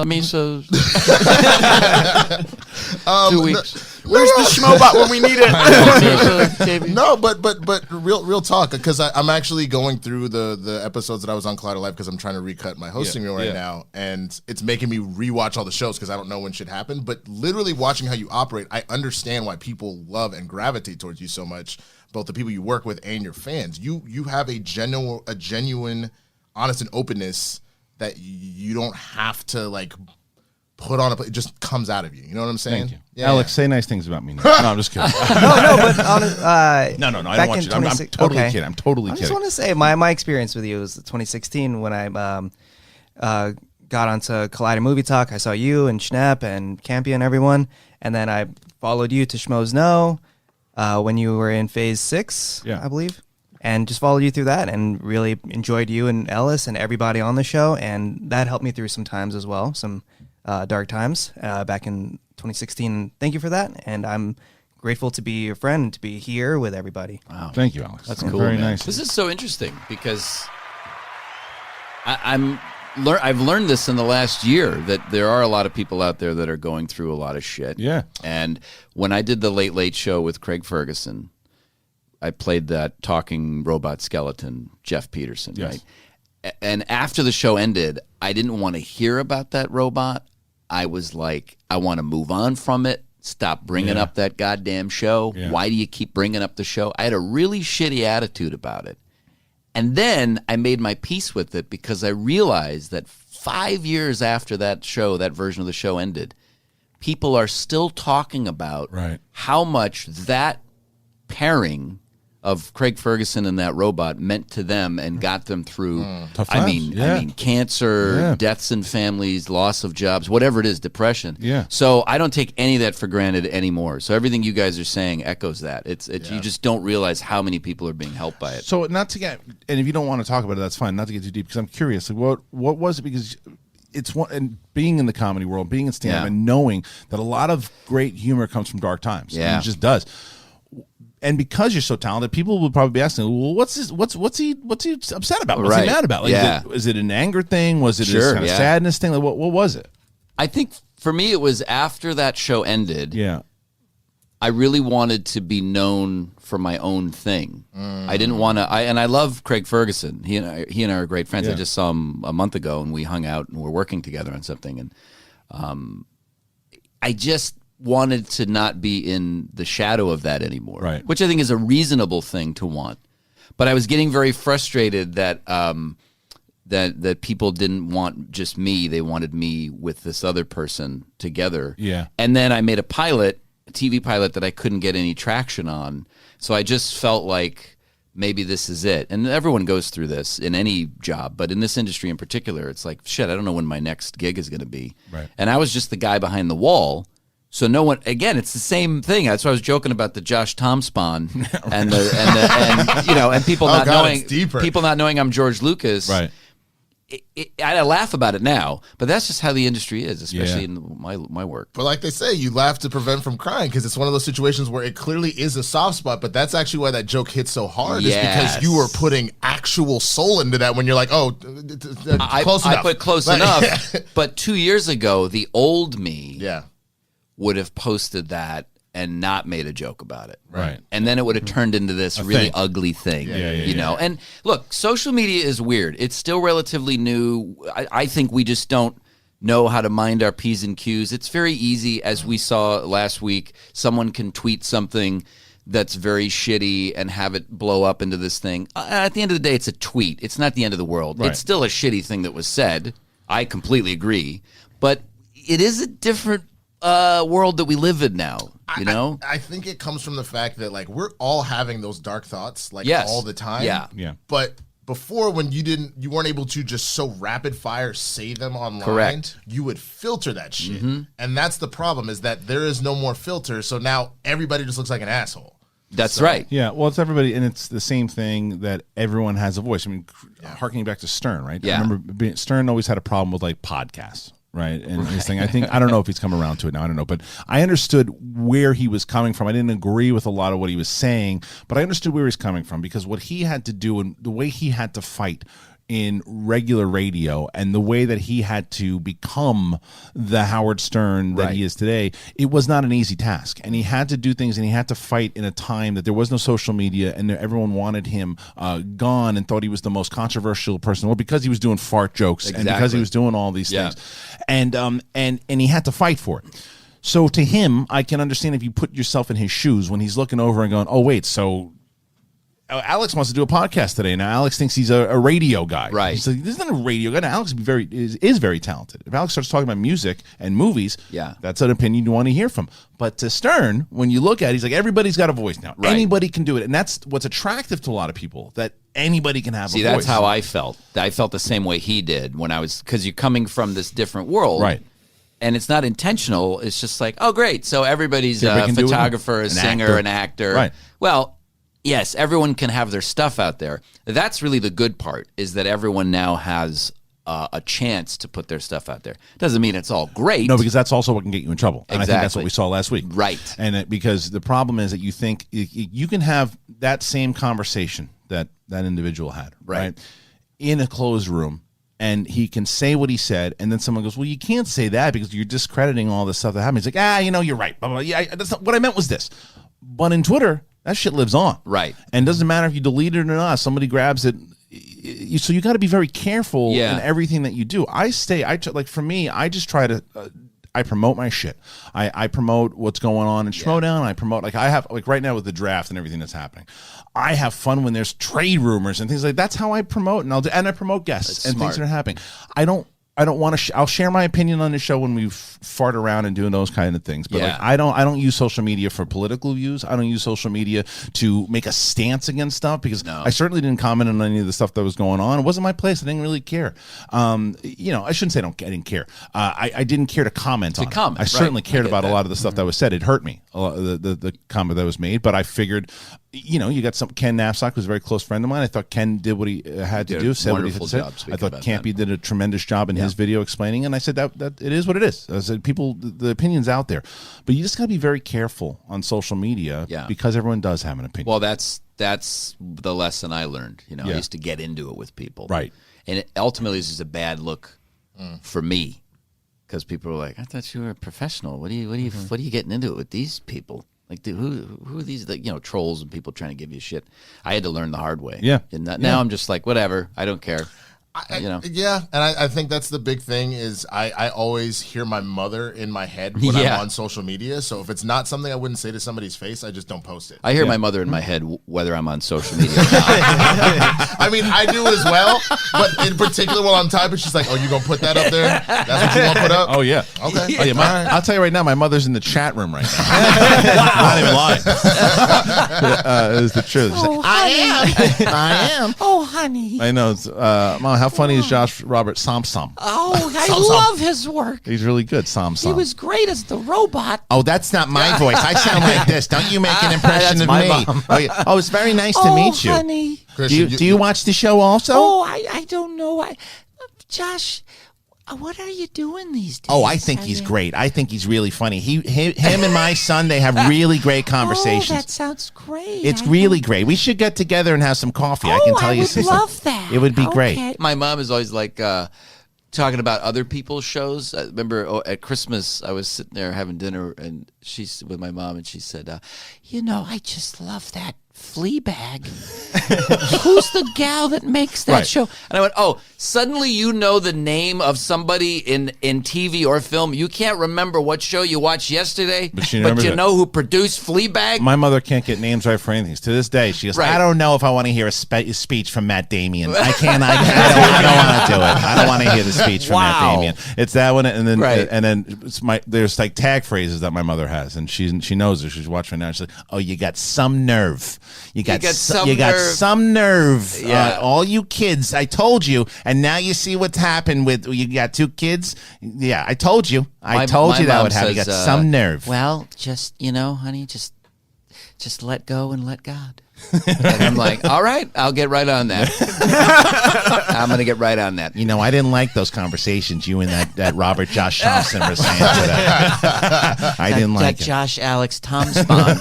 Miso. 2 weeks. Where's the Schmoebot when we need it? No, but real talk, because I'm actually going through the episodes that I was on Collider Live because I'm trying to recut my hosting reel right now, and it's making me rewatch all the shows because I don't know when shit happened. But literally watching how you operate, I understand why people love and gravitate towards you so much, both the people you work with and your fans. You have a genuine, honest, and openness that you don't have to like put on it just comes out of you. You know what I'm saying? Thank you. Yeah, Alex, say nice things about me now. No, I'm just kidding. but honest, No, I don't want you. I'm totally okay. kidding. I'm totally I kidding. just want to say my experience with you was 2016 when I got onto Collider Movie Talk. I saw you and Schnepp and Campea and everyone, and then I followed you to Schmoes Know when you were in Phase 6, I believe, and just followed you through that and really enjoyed you and Ellis and everybody on the show, and that helped me through some times as well, some dark times back in 2016. Thank you for that, and I'm grateful to be your friend and to be here with everybody. Wow. Thank you, Alex. That's cool. Very Man. nice. This is so interesting because I've learned this in the last year that there are a lot of people out there that are going through a lot of shit. Yeah. And when I did the Late Late Show with Craig Ferguson, I played that talking robot skeleton, Jeff Peterson, Yes. right? And after the show ended, I didn't want to hear about that robot. I was like, I want to move on from it. Stop bringing up that goddamn show. Yeah. Why do you keep bringing up the show? I had a really shitty attitude about it. And then I made my peace with it because I realized that 5 years after that show, that version of the show ended, people are still talking about how much that pairing of Craig Ferguson and that robot meant to them and got them through. Tough I times. mean, cancer, deaths in families, loss of jobs, whatever it is, depression. Yeah. So I don't take any of that for granted anymore. So everything you guys are saying echoes that. It's you just don't realize how many people are being helped by it. So not to get, and if you don't want to talk about it, that's fine. Not to get too deep, because I'm curious. Like, what was it? Because it's one, and being in the comedy world, being in stand-up, and knowing that a lot of great humor comes from dark times. Yeah. I mean, it just does. And because you're so talented, people will probably be asking, "Well, what's he upset about? What's he mad about? Like, is it an anger thing? Was it this kind of sadness thing? Like, what was it?" I think for me, it was after that show ended. Yeah, I really wanted to be known for my own thing. I didn't want to. And I love Craig Ferguson. He and I are great friends. I just saw him a month ago, and we hung out and we're working together on something. And I just wanted to not be in the shadow of that anymore, right? Which I think is a reasonable thing to want. But I was getting very frustrated that that people didn't want just me; they wanted me with this other person together. Yeah. And then I made a TV pilot that I couldn't get any traction on. So I just felt like maybe this is it. And everyone goes through this in any job, but in this industry in particular, it's like, shit, I don't know when my next gig is going to be. Right. And I was just the guy behind the wall. So no one, again, it's the same thing. That's why I was joking about the Josh Tom spawn and people not knowing I'm George Lucas. Right. I laugh about it now, but that's just how the industry is, especially in my work. But like they say, you laugh to prevent from crying, because it's one of those situations where it clearly is a soft spot, but that's actually why that joke hits so hard, is because you were putting actual soul into that when you're like, close enough. I put close enough, but 2 years ago, the old me would have posted that and not made a joke about it. Right. And then it would have turned into this really ugly thing, you know? And look, social media is weird. It's still relatively new. I think we just don't know how to mind our P's and Q's. It's very easy, as we saw last week, someone can tweet something that's very shitty and have it blow up into this thing. At the end of the day, it's a tweet. It's not the end of the world. Right. It's still a shitty thing that was said. I completely agree. But it is a different world that we live in now, you know? I think it comes from the fact that, like, we're all having those dark thoughts, like, all the time. Yeah. But before, when you weren't able to just so rapid fire say them online, correct, you would filter that shit. And that's the problem, is that there is no more filter, so now everybody just looks like an asshole. That's right. Yeah, well, it's everybody, and it's the same thing that everyone has a voice. I mean, harkening back to Stern, right? Yeah. I remember Stern always had a problem with, like, podcasts, right? And his thing, I don't know if he's come around to it now, I don't know, but I understood where he was coming from. I didn't agree with a lot of what he was saying, but I understood where he's coming from, because what he had to do and the way he had to fight in regular radio and the way that he had to become the Howard Stern that he is today, it was not an easy task. And he had to do things, and he had to fight in a time that there was no social media, and everyone wanted him gone and thought he was the most controversial person in the world because he was doing fart jokes and because he was doing all these things. And he had to fight for it. So to him, I can understand if you put yourself in his shoes when he's looking over and going, oh, wait, so Alex wants to do a podcast today. Now Alex thinks he's a radio guy. Right. He's like, this isn't a radio guy. Now, Alex is very talented. If Alex starts talking about music and movies, that's an opinion you want to hear from. But to Stern, when you look at it, he's like, everybody's got a voice now. Right. Anybody can do it. And that's what's attractive to a lot of people, that anybody can have a voice. See, that's how I felt. I felt the same way he did when I was, because you're coming from this different world. Right. And it's not intentional. It's just like, oh, great. So everybody's a photographer, a singer, an actor. Right. Well, yes, everyone can have their stuff out there. That's really the good part, is that everyone now has a chance to put their stuff out there. Doesn't mean it's all great. No, because that's also what can get you in trouble. And I think that's what we saw last week. Right. And because the problem is that you think you can have that same conversation that individual had, right, in a closed room, and he can say what he said, and then someone goes, well, you can't say that because you're discrediting all this stuff that happened. He's like, you're right. Blah, blah, blah. Yeah, that's not, what I meant was this. But in Twitter, that shit lives on. Right. And it doesn't matter if you delete it or not. Somebody grabs it. So you got to be very careful in everything that you do. Like for me, I just try to, I promote my shit. I promote what's going on in Schmoedown. I promote, like I have, like right now with the draft and everything that's happening. I have fun when there's trade rumors and things like that's how I promote, and I promote guests and things that are happening. I don't want to. I'll share my opinion on the show when we fart around and doing those kind of things. But like, I don't use social media for political views. I don't use social media to make a stance against stuff, because I certainly didn't comment on any of the stuff that was going on. It wasn't my place. I didn't really care. I shouldn't say I didn't care. I didn't care to comment on it. I certainly cared about a lot of the stuff that was said. It hurt me, the comment that was made. But I figured, you got some. Ken Knapsack was a very close friend of mine. I thought Ken did what he had to do, said what he had to say. I thought Campea did a tremendous job in his video explaining, and I said that it is what it is. I said the opinion's out there, but you just got to be very careful on social media because everyone does have an opinion. Well, that's the lesson I learned. I used to get into it with people, right? And ultimately, this is a bad look for me, because people were like, "I thought you were a professional. What are you getting into it with these people?" Like, who are these, trolls and people trying to give you shit? I had to learn the hard way. Yeah. And now I'm just like, whatever. I don't care. Yeah, and I think that's the big thing is I always hear my mother in my head when I'm on social media. So if it's not something I wouldn't say to somebody's face, I just don't post it. I hear my mother in my head whether I'm on social media or not. I mean, I do as well, but in particular while I'm typing, she's like, "Oh, you gonna put that up there? That's what you want to put up?" Oh yeah. Okay. Oh, yeah. I'll tell you right now, my mother's in the chat room right now. Not even lying. It's the truth. Oh, I am. Oh, honey. I know. Mom, how funny is Josh Robert Thompson? Oh, I love his work. He's really good, Thompson. He was great as the robot. Oh, that's not my voice. I sound like this. Don't you make an impression of me. Oh, it's very nice to meet you. Honey. Do you watch the show also? Oh, I don't know. Josh, what are you doing these days? Oh, I think he's great. I think he's really funny. Him and my son, they have really great conversations. Oh, that sounds great. It's really great. We should get together and have some coffee. I can tell you. I would love that. It would be great. My mom is always like, talking about other people's shows. I remember at Christmas, I was sitting there having dinner, and she's with my mom, and she said, I just love that Fleabag. Who's the gal that makes that show? And I went, suddenly you know the name of somebody in TV or film. You can't remember what show you watched yesterday, but you know who produced Fleabag? My mother can't get names right for anything. To this day, she goes, I don't know if I want to hear a speech from Matt Damien. I can't. I don't want to do it. I don't want to hear the speech from Matt Damien. It's that one, and then it's there's like tag phrases that my mother has, and she knows it. She's watching right now. She's like, "Oh, you got some nerve. You got some nerve. Yeah. All you kids, I told you, and now you see what's happened with you got 2 kids. Yeah, I told you. I told you that would happen. You got some nerve. Well, just honey, just let go and let God. And I'm like, all right, I'll get right on that. I'm going to get right on that. I didn't like those conversations you and that Robert Josh Thompson were saying today. I didn't like that Josh Alex Tom spawn.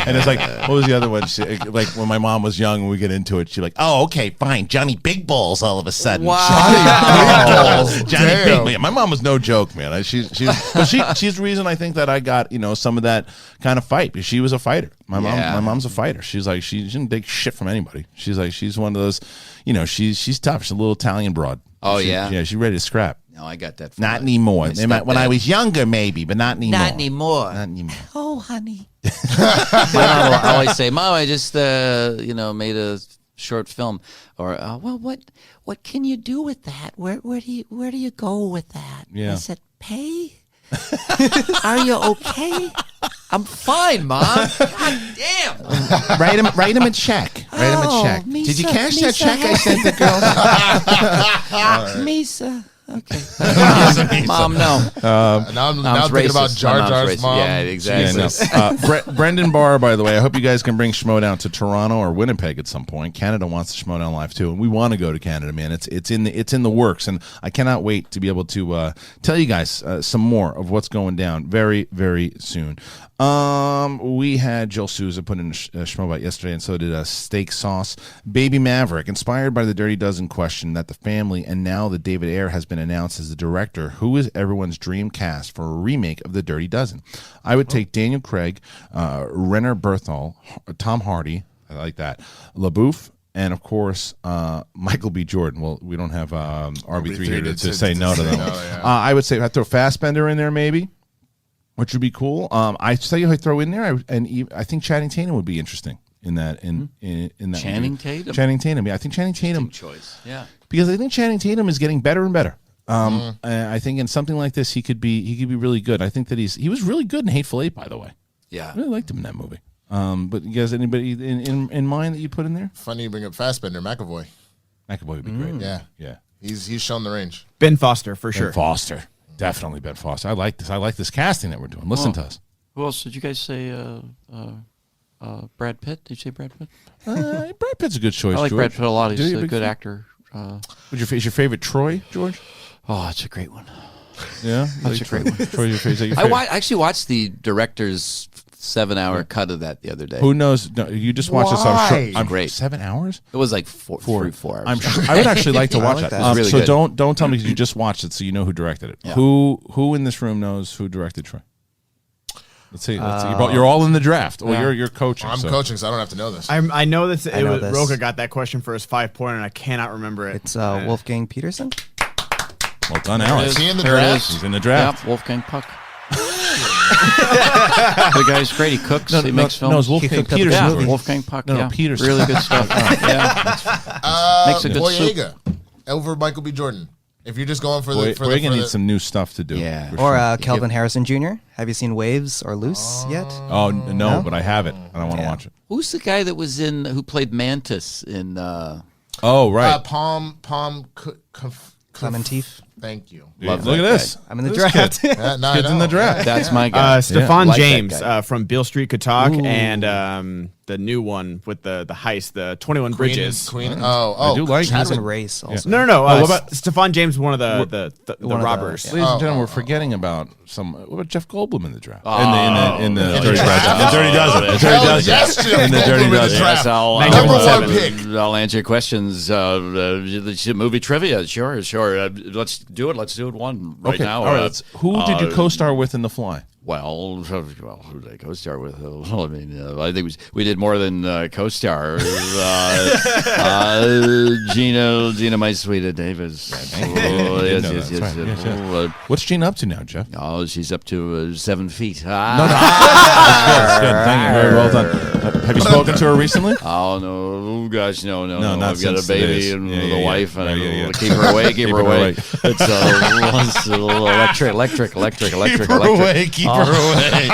And it's like, what was the other one? Like when my mom was young and we get into it, she's like, oh, okay, fine. Johnny Big Balls all of a sudden. Wow. Johnny Big Balls. My mom was no joke, man. She's the reason I think that I got, some of that kind of fight. She was a fighter. My mom's a fighter. She's like, she didn't take shit from anybody. She's like, she's one of those, she's tough. She's a little Italian broad. Oh, Yeah, she's ready to scrap. No, I got that. Not anymore. When I was younger, maybe, but not anymore. Not anymore. Not anymore. Oh, honey. My mom will always say, Mom, I just, made a short film. Or, well, what can you do with that? Where do you go with that? Yeah. I said, pay? Are you okay? I'm fine, Mom. God damn. Write him a check. Write him a check. Did you cash that check I sent the girls? Misa. Okay. Mom, no. Now I'm thinking about Jar Jar's mom. Yeah, exactly. Yeah, no. Brendan Barr, by the way, I hope you guys can bring Schmoedown to Toronto or Winnipeg at some point. Canada wants the Schmoedown live too, and we want to go to Canada, man. It's in the works, and I cannot wait to be able to tell you guys some more of what's going down very, very soon. We had Jill Souza put in a Schmoedown yesterday, and so did Steak Sauce. Baby Maverick, inspired by the Dirty Dozen question that the family and now the David Ayer has been announced as the director. Who is everyone's dream cast for a remake of the Dirty Dozen? I would take Daniel Craig, Renner Berthal, Tom Hardy, I like that, LaBouffe, and of course Michael B. Jordan. Well, we don't have RB3 here to say no to them. I would say I'd throw Fassbender in there maybe, which would be cool. I tell you, I throw in there, I think Channing Tatum would be interesting in that. In that Channing movie. Tatum. Channing Tatum. Yeah, I think Channing Tatum. Choice. Yeah. Because I think Channing Tatum is getting better and better. I think in something like this, he could be really good. I think that he was really good in Hateful Eight, by the way. Yeah, I really liked him in that movie. But you guys, anybody in mind that you put in there? Funny you bring up Fassbender, McAvoy. McAvoy would be great. Yeah. He's shown the range. Ben Foster for sure. Ben Foster, definitely Ben Foster. I like this. I like this casting that we're doing. Listen to us. Who else did you guys say? Brad Pitt? Did you say Brad Pitt? Brad Pitt's a good choice. I like George. Brad Pitt a lot. He's a a good actor. Is your favorite Troy, George? Oh, it's a great one. Yeah, that's a great one. Troy's your favorite. I actually watched the director's 7-hour cut of that the other day. Who knows? No, you just watched this. I'm great. 7 hours? It was like 4 hours. I'm sure. I would actually like to watch like that. really so good. don't tell me because you just watched it, so you know who directed it. Yeah. Who in this room knows who directed Troy? Let's see. You're all in the draft. Well, you're coaching. I'm coaching, so I don't have to know this. I know that I know this. Roca got that question for his 5-pointer, and I cannot remember it. It's Wolfgang Peterson. Well done, Alex. Is he in the draft? He's in the draft. Yep, Wolfgang Puck. The guy's great. He cooks. He makes films. No, it's Wolfgang Peterson. Yeah, Wolfgang Puck. No, Peterson. Really good stuff. Makes a good Boyega over Michael B. Jordan. If you're just going for the Boyega needs some new stuff to do. Yeah. Or Kelvin Harrison Jr. Have you seen Waves or Loose yet? Oh no, but I have it. I don't want to watch it. Who's the guy that was who played Mantis in? Oh right. Palm Clementif. Thank you. Love Look at that this. I'm in the This draft. kid. Kid's in the draft. That's my guy. Stefan Like that James guy. from Beale Street Could Talk, and the new one with the heist, the 21 Bridges. I do like He's in Race also. No. what about- Stefan James, one of the One of the- robbers? Ladies and gentlemen, we're forgetting about what about Jeff Goldblum in the draft? In the Dirty Dozen. The Dirty Hell Dozen. yes, Jeff In the Goldblum Dirty in the Dozen. draft. Yes, I'll, Number I'll- one pick. I'll answer your questions. Movie trivia, sure. Let's do it. Let's do it one right now. All right. Who did you co-star with in The Fly? Well, who did I co-star with? Well, I mean, I think we did more than co-star. Gina, my sweet Davis. What's Gina up to now, Jeff? Oh, she's up to 7 feet. That's good. Thank you. Very well done. Have you spoken to her recently? Oh no, gosh, no. not I've got a since baby this. and Yeah, the yeah, wife, yeah. and Yeah. keep her away, keep her away. away. It's electric. Keep her away. Keep her away.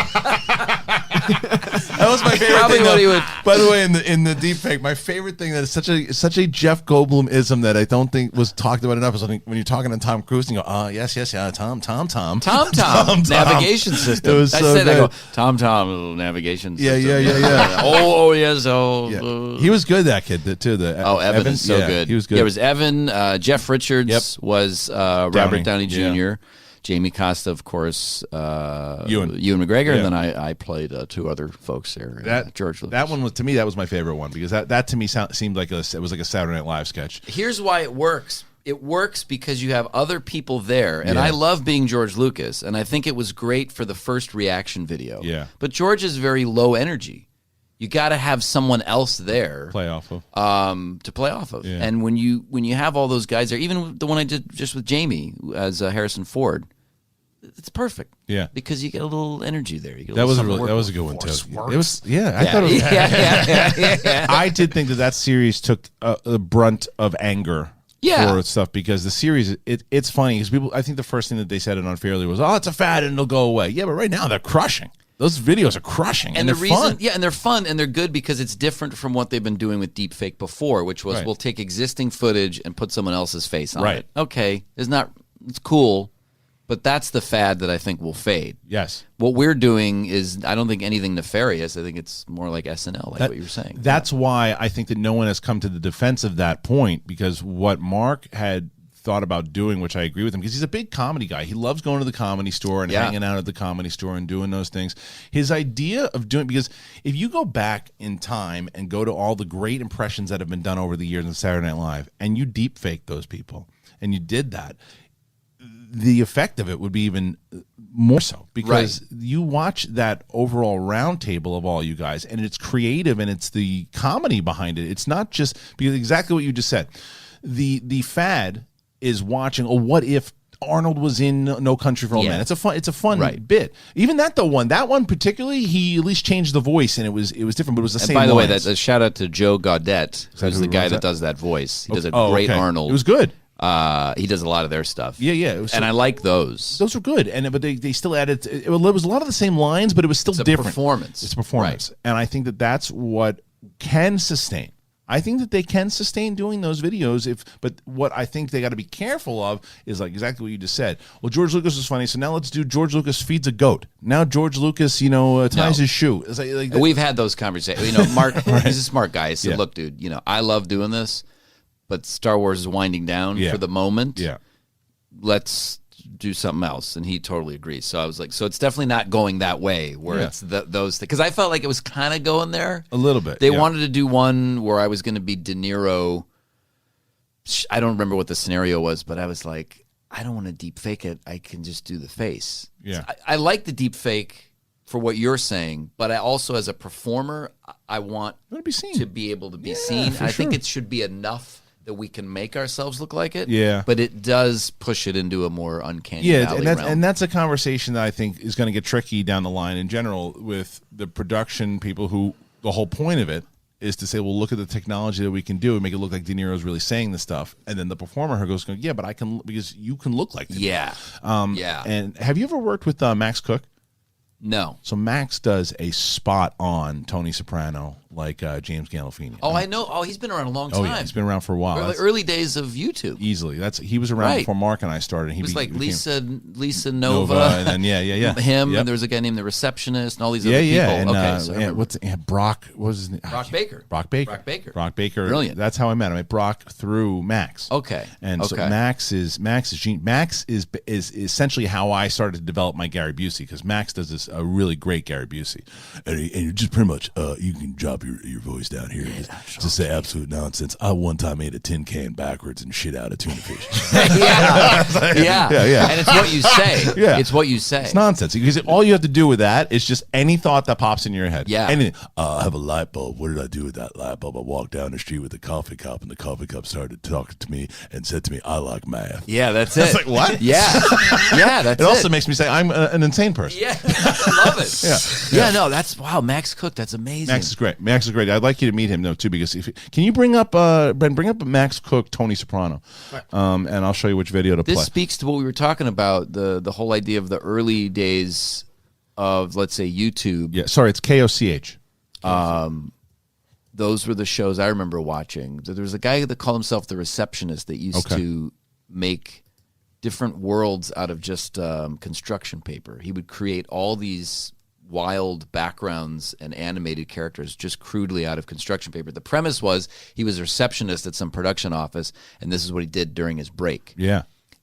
That was my favorite Probably thing. what Though. he would- By the way, in the deep fake, my favorite thing that is such a Jeff Goldblum-ism that I don't think was talked about enough is when you're talking to Tom Cruise and you go, yes, Tom. Tom navigation system. It was I so said, good. I go, Tom navigation system. Yeah. Oh yes. He was good, that kid too. Evan is so good. He was good. Yeah, it was Evan. Jeff Richards was Robert Downey Jr. Yeah. Jamie Costa, of course, Ewan McGregor, Yeah. and then I played two other folks there. George Lucas. That one was, to me, that was my favorite one because that to me seemed like it was like a Saturday Night Live sketch. Here's why it works. It works because you have other people there, and Yeah. I love being George Lucas, and I think it was great for the first reaction video. Yeah. But George is very low energy. You got to have someone else there Play off of. to play off of. Yeah. And when you have all those guys there, even the one I did just with Jamie as Harrison Ford, it's perfect. Yeah. Because you get a little energy there. You get That was a something to that work was a with. good one too. Force It was I Yeah. thought it was, yeah. I did think that series took the brunt of anger Yeah. for stuff because the series it's funny because people I think the first thing that they said it unfairly was it's a fad and it'll go away. Yeah, but right now they're crushing. Those videos are crushing and the they're reason, fun. yeah, and they're fun and they're good because it's different from what they've been doing with deepfake before, which was Right. we'll take existing footage and put someone else's face on Right. it. Okay, it's cool, but that's the fad that I think will fade. Yes. What we're doing is I don't think anything nefarious. I think it's more like SNL, like what you're saying. That's why I think that no one has come to the defense of that point because what Mark had thought about doing, which I agree with him, because he's a big comedy guy. He loves going to the Comedy Store and hanging out at the Comedy Store and doing those things. His idea of doing, because if you go back in time and go to all the great impressions that have been done over the years on Saturday Night Live, and you deep fake those people, and you did that, the effect of it would be even more so because you watch that overall round table of all you guys and it's creative and it's the comedy behind it. It's not just because exactly what you just said. The fad is watching, what if Arnold was in No Country for Old Men? It's a fun bit. Even that one particularly, he at least changed the voice and it was different, but it was the same. By the way, lines. that's a shout out to Joe Gaudet, who's who the guy runs that that? does that voice. He does a Oh, great okay. Arnold. It was good. He does a lot of their stuff. Yeah. It was and I like those. Those were good, but they still added. It was a lot of the same lines, but it was still It's a different. performance. It's a performance, and I think that that's what can sustain. I think that they can sustain doing those videos. But what I think they got to be careful of is like exactly what you just said. Well, George Lucas was funny, so now let's do George Lucas feeds a goat. Now George Lucas, ties his shoe. It's like We've had those conversations. Mark, he's a smart guy. He said, "Look, dude, I love doing this, but Star Wars is winding down for the moment. Yeah, let's do something else." And he totally agrees. So I was like, so it's definitely not going that way where it's those things. Because I felt like it was kind of going there a little bit. They wanted to do one where I was going to be De Niro. I don't remember what the scenario was, but I was like, I don't want to deep fake it. I can just do the face. Yeah. I like the deep fake for what you're saying, but I also, as a performer, I want to be seen. to be able to be seen. for I think sure. it should be enough that we can make ourselves look like it. Yeah. But it does push it into a more uncanny valley realm. and that's a conversation that I think is going to get tricky down the line in general with the production people who the whole point of it is to say, well, look at the technology that we can do and make it look like De Niro's really saying this stuff. And then the performer who goes, yeah, but I can, because you can look like De Niro. Yeah. And have you ever worked with Max Cook? No. So Max does a spot on Tony Soprano like James Gandolfini. Oh, I know. Oh, he's been around a long time. Oh, yeah, he's been around for a while. Early days of YouTube. Easily. He was around before Mark and I started. He was like Lisa Nova. And then, Him, yep. and there was a guy named The Receptionist and all these other people. And, Brock, what was his name? Brock Baker. Brock Baker. Brilliant. That's how I met him. I met Brock through Max. Okay. And so Max is essentially how I started to develop my Gary Busey, because Max does a really great Gary Busey. And you just pretty much, you can drop your voice down here to say absolute nonsense. I one time ate a tin can backwards and shit out a tuna fish. yeah. And it's what you say. Yeah. It's what you say. It's nonsense. Because all you have to do with that is just any thought that pops in your head. Yeah. Anything. I have a light bulb. What did I do with that light bulb? I walked down the street with a coffee cup, and the coffee cup started talking to me and said to me, I like math. Yeah, that's it. It's like, what? Yeah. Yeah, that's it. It also makes me say I'm an insane person. Yeah, I love it. Yeah, no, wow, Max Cook, that's amazing. Max is great. I'd like you to meet him though too, because can you bring up Ben? Bring up Max Cook, Tony Soprano, and I'll show you which video to play. This speaks to what we were talking about, the whole idea of the early days of, let's say, YouTube. Yeah, sorry, it's KOCH. Those were the shows I remember watching. There was a guy that called himself The Receptionist that used to make different worlds out of just construction paper. He would create all these wild backgrounds and animated characters just crudely out of construction paper. The premise was he was a receptionist at some production office, and this is what he did during his break. Yeah.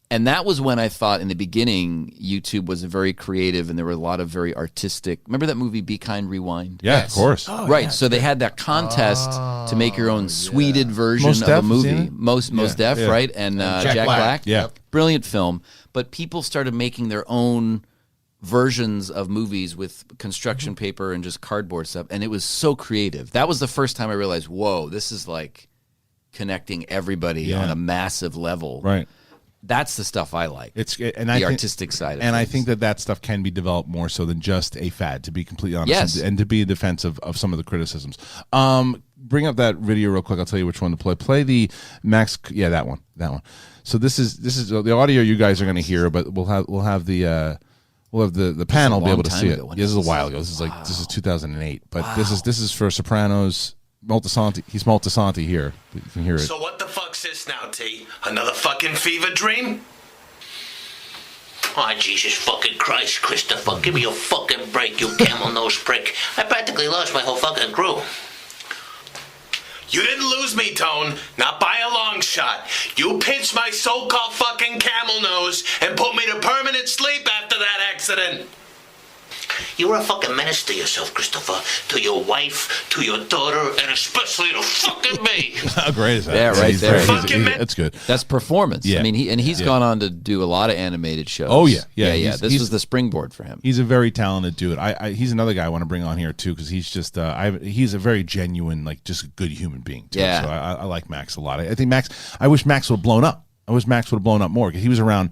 And that was when I thought in the beginning YouTube was very creative, and there were a lot of very artistic. Remember that movie Be Kind, Rewind? Yeah, of course. Right. So they had that contest to make your own sweeted version of a movie. Most Def, right? And Jack Black. Yeah. Brilliant film. But people started making their own versions of movies with construction paper and just cardboard stuff. And it was so creative. That was the first time I realized, whoa, this is like connecting everybody on a massive level. Right. That's the stuff I like. The artistic side of and things. I think that stuff can be developed more so than just a fad, to be completely honest, and to be defensive of some of the criticisms. Bring up that video real quick. I'll tell you which one to play. Play the Max. Yeah, that one. So this is the audio you guys are going to hear, but we'll have the panel be able to see it. Yeah, this is a while ago. This is 2008. But this is for Sopranos. Moltisanti. He's Moltisanti here. You can hear it. So what the fuck's this now, T? Another fucking fever dream? Oh, Jesus fucking Christ, Christopher. Give me a fucking break, you camel-nosed prick. I practically lost my whole fucking crew. You didn't lose me, Tone. Not by a long shot. You pinched my so-called fucking camel nose and put me to permanent sleep after that accident. You're a fucking menace to yourself, Christopher, to your wife, to your daughter, and especially to fucking me. How great is that? Yeah, right there. That's good. That's performance. Yeah. I mean, he's gone on to do a lot of animated shows. Oh, yeah. This was the springboard for him. He's a very talented dude. He's another guy I want to bring on here, too, because he's just, he's a very genuine, like, just a good human being, too. Yeah. So I like Max a lot. I think I wish Max would have blown up. I wish Max would have blown up more, because he was around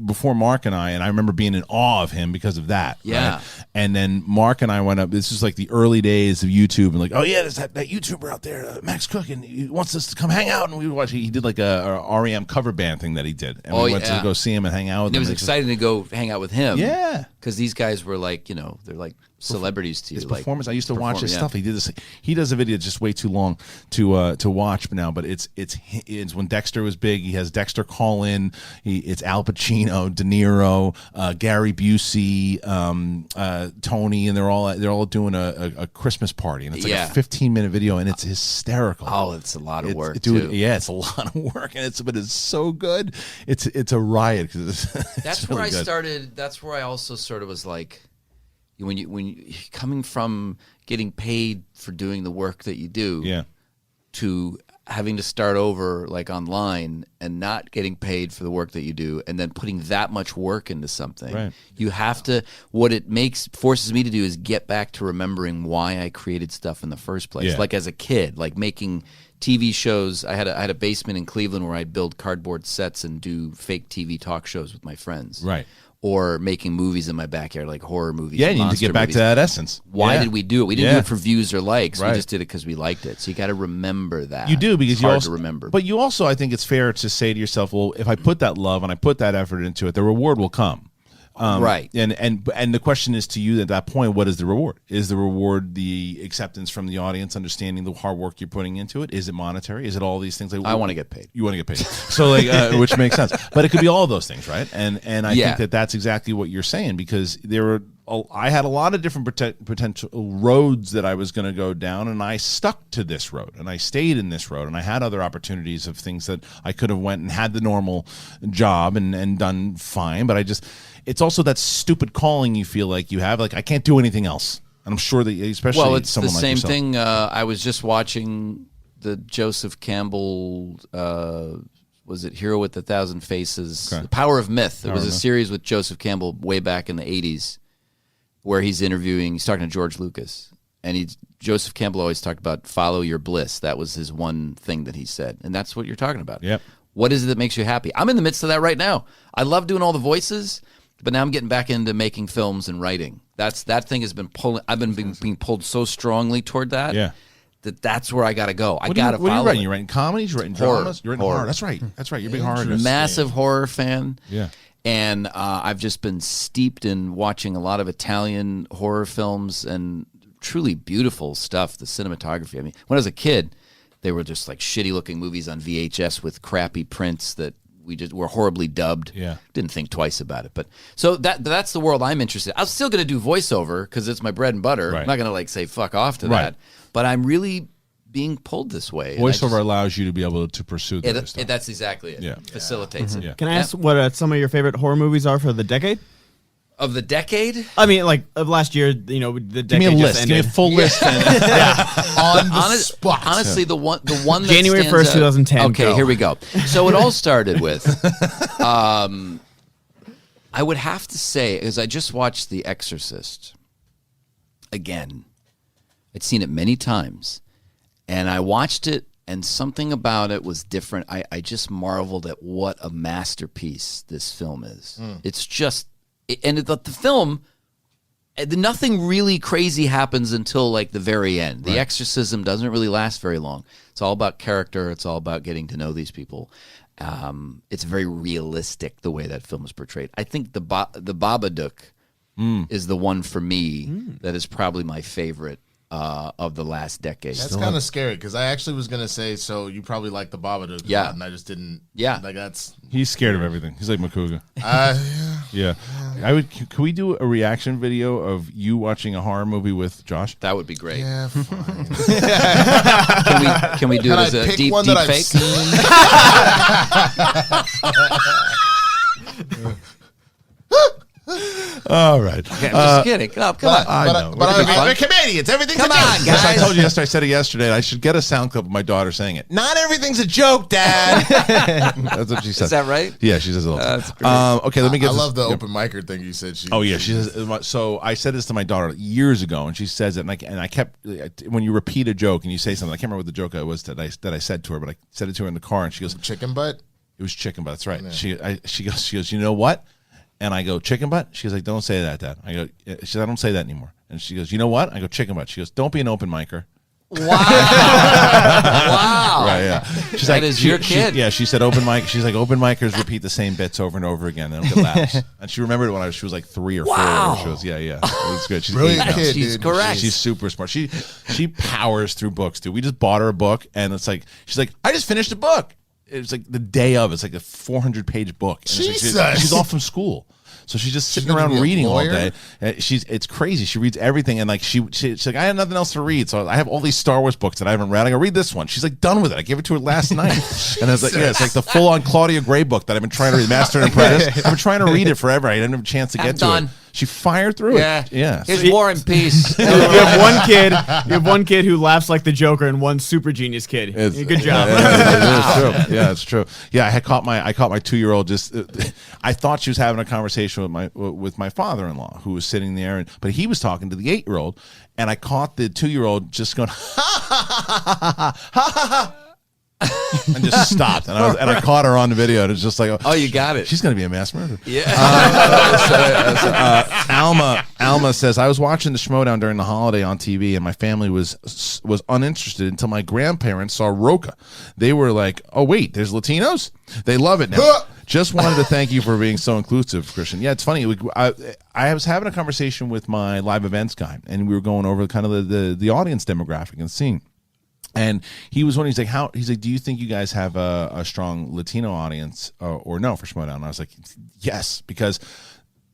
before Mark and I remember being in awe of him because of that. Yeah. Right? And then Mark and I went up. This is like the early days of YouTube, and like, oh yeah, there's that YouTuber out there, Max Cook, and he wants us to come hang out. And we would watch. He did like a REM cover band thing that he did, and we went to go see him and hang out with him. It was exciting to go hang out with him. Yeah, because these guys were like, they're like celebrities to you. His performance. I used to watch his stuff. He did this. He does a video just way too long to watch now, but it's when Dexter was big. He has Dexter call in. It's Al Pacino, De Niro, Gary Busey, Tony, and they're all doing a Christmas party, and it's like a 15-minute video, and it's hysterical. Oh, it's a lot of work, dude. Too. Yeah, it's a lot of work, but it's so good. It's a riot. That's where I started. That's where I also sort of was like, when you coming from getting paid for doing the work that you do, to having to start over like online and not getting paid for the work that you do, and then putting that much work into something, right. You have to. What it forces me to do is get back to remembering why I created stuff in the first place. Like as a kid, like making TV shows. I had a basement in Cleveland where I'd build cardboard sets and do fake TV talk shows with my friends. Right. Or making movies in my backyard, like horror movies. Yeah, you need to get back to that essence. Why did we do it? We didn't do it for views or likes. Right. We just did it because we liked it. So you got to remember that. You do, because it's you hard also to remember. But you also, I think it's fair to say to yourself, well, if I put that love and I put that effort into it, the reward will come. Right. And the question is to you at that point, what is the reward? Is the reward the acceptance from the audience, understanding the hard work you're putting into it? Is it monetary? Is it all these things? Like, I want to get paid. You want to get paid. So like, which makes sense. But it could be all of those things, right? And I think that that's exactly what you're saying, because I had a lot of different potential roads that I was going to go down, and I stuck to this road, and I stayed in this road, and I had other opportunities of things that I could have went and had the normal job and done fine, but it's also that stupid calling you feel like you have, like I can't do anything else. And I'm sure that especially it's the same thing. I was just watching the Joseph Campbell, was it Hero with a Thousand Faces? Okay. The Power of Myth. It was a series with Joseph Campbell way back in the 80s where he's talking to George Lucas. And Joseph Campbell always talked about follow your bliss. That was his one thing that he said. And that's what you're talking about. Yep. What is it that makes you happy? I'm in the midst of that right now. I love doing all the voices, but now I'm getting back into making films and writing. That thing has been pulling. I've been being pulled so strongly toward that. Yeah. That's where I got to go. I got to follow. What are you writing? You're writing comedies? You're writing dramas? You're writing horror. That's right. You're a big horror artist. Massive horror fan. Yeah. And I've just been steeped in watching a lot of Italian horror films and truly beautiful stuff, the cinematography. I mean, when I was a kid, they were just like shitty-looking movies on VHS with crappy prints that we just were horribly dubbed. Yeah. Didn't think twice about it. But so that's the world I'm interested in. I'm still going to do voiceover because it's my bread and butter. Right. I'm not going to like say fuck off to that. But I'm really being pulled this way. Voiceover allows you to be able to pursue that. That's exactly it. Yeah. Facilitates it. Yeah. Can I ask what some of your favorite horror movies are for the decade? Of the decade? I mean, like of last year, the decade. Give me a list. Give me a full list. On the spot. Honestly, the one that January 1st, 2010. Okay, here we go. So it all started with, I would have to say, because I just watched The Exorcist again. I'd seen it many times, and I watched it, and something about it was different. I just marveled at what a masterpiece this film is. It's just, and the film, nothing really crazy happens until like the very end. The exorcism doesn't really last very long. It's all about character. It's all about getting to know these people. It's very realistic the way that film is portrayed. I think the Babadook is the one for me that is probably my favorite of the last decade. That's kind of scary because I actually was gonna say, so you probably like the Babadook, a lot, and I just didn't. Yeah, like that's. He's scared of everything. He's like Makuga. Yeah. Can we do a reaction video of you watching a horror movie with Josh? That would be great. Yeah, fine. Can we do it as a deep fake? All right. Okay, I'm just kidding. Come on. I know. We're comedians. Everything's Come a joke. on, guys. Yes, I told you yesterday. I said it yesterday. I should get a sound clip of my daughter saying it. Not everything's a joke, Dad. That's what she said. Is that right? Yeah, she says it all the time. That's great. Okay, let me get. I love the open micer thing you said. She says. So I said this to my daughter years ago, and she says it, and I kept when you repeat a joke and you say something. I can't remember what the joke was that I said to her, but I said it to her in the car, and she goes, "Chicken butt." It was chicken butt. That's right. Yeah. She goes. You know what? And I go, chicken butt? She goes, like, don't say that, Dad. I go, she said, I don't say that anymore. And she goes, you know what? I go, chicken butt. She goes, don't be an open micer. Wow. Wow. Right, yeah. She's that is your kid. She said open mic. She's like, open micers repeat the same bits over and over again. They don't get laughs. And she remembered it when she was like 3 or 4. She goes, yeah. It was good. She's brilliant kid, She's dude. correct. She's super smart. She powers through books, dude. We just bought her a book, and it's like, she's like, I just finished a book. It's like the day of. It's like a 400-page book. And Jesus. Like she's off from school. So she's just sitting around reading all day. It's crazy. She reads everything, and like she's like, I have nothing else to read, so I have all these Star Wars books that I haven't read. I go read this one. She's like done with it. I gave it to her last night, and I was like, it's like the full-on Claudia Gray book that I've been trying to read, Master and Apprentice. I've been trying to read it forever. I didn't have a chance to get to it. She fired through it. Yeah. Here's War and Peace. You have one kid. You have one kid who laughs like the Joker, and one super genius kid. Good job. It's true. Yeah, it's true. Yeah, I caught my 2-year-old just. I thought she was having a conversation with my father-in-law, who was sitting there, but he was talking to the 8-year-old, and I caught the 2-year-old just going ha ha ha ha ha ha. and just stopped. And I caught her on the video, and it's just like, oh, you got it. She's going to be a mass murderer. Yeah. Alma says, I was watching the Schmoedown during the holiday on TV, and my family was uninterested until my grandparents saw Roca. They were like, oh, wait, there's Latinos? They love it now. Just wanted to thank you for being so inclusive, Kristian. Yeah, it's funny. I was having a conversation with my live events guy, and we were going over kind of the audience demographic and seeing. And he was wondering, he's like, do you think you guys have a strong Latino audience or no for Schmoedown? And I was like, yes, because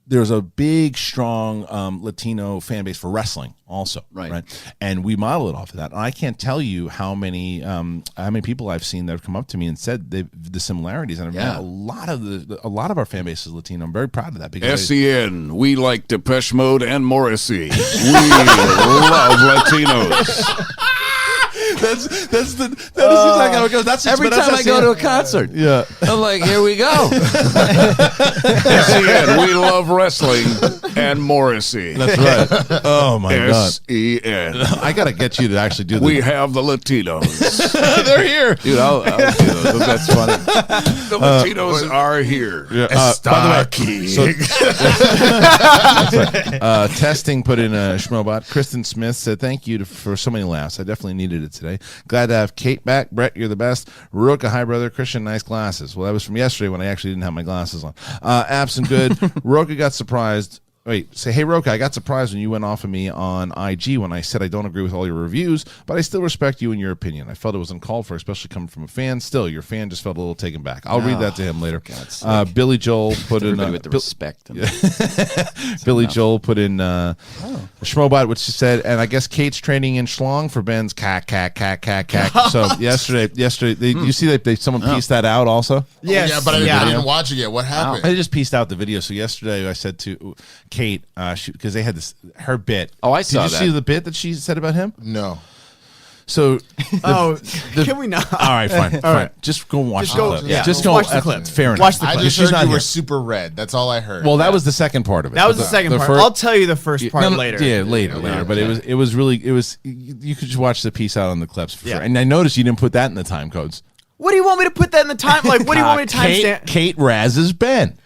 there's a big, strong Latino fan base for wrestling also, right? And we model it off of that. And I can't tell you how many people I've seen that have come up to me and said the similarities. And a lot of our fan base is Latino. I'm very proud of that. Because SEN, we like Depeche Mode and Morrissey. We love Latinos. That is exactly how it goes. That's every time I go to a concert. Yeah, I'm like, here we go. SEN, we love wrestling and Morrissey. That's right. Oh my God. SEN. I gotta get you to actually do this. We have the Latinos. They're here, dude. I'll do those. That's funny. The Latinos are here. By the way, testing put in a Schmoebot. Kristen Smith said, "Thank you for so many laughs. I definitely needed it today. Glad to have Kate back. Brett, you're the best. Roca, hi brother. Kristian, nice glasses. Well, that was from yesterday when I actually didn't have my glasses on. Abs and good. Roca got surprised. Wait, say, hey, Roca, I got surprised when you went off of me on IG when I said I don't agree with all your reviews, but I still respect you and your opinion. I felt it was uncalled for, especially coming from a fan. Still, your fan just felt a little taken back. I'll read that to him later. Billy Joel put in... with the respect. Billy Joel put in Schmoebot, which said, and I guess Kate's training in schlong for Ben's cack. So yesterday, you see that someone pieced that out also? Yes. Yeah, but I didn't watch it yet. What happened? I just pieced out the video. So yesterday I said to Kate, because they had her bit. Oh, I saw that. Did you see the bit that she said about him? No. So, can we not? All right, fine. Right. Just go and watch the clip. Yeah, just go watch the clip. Fair enough. Watch the clip. I just heard you were super red. That's all I heard. Well, that was the second part of it. That was the second part. I'll tell you the first part later. Yeah, later. But it was really. You could just watch the piece out on the clips for sure. And I noticed you didn't put that in the time codes. What do you want me to put that in the time? Like, what do you want me to timestamp? Kate razzes Ben.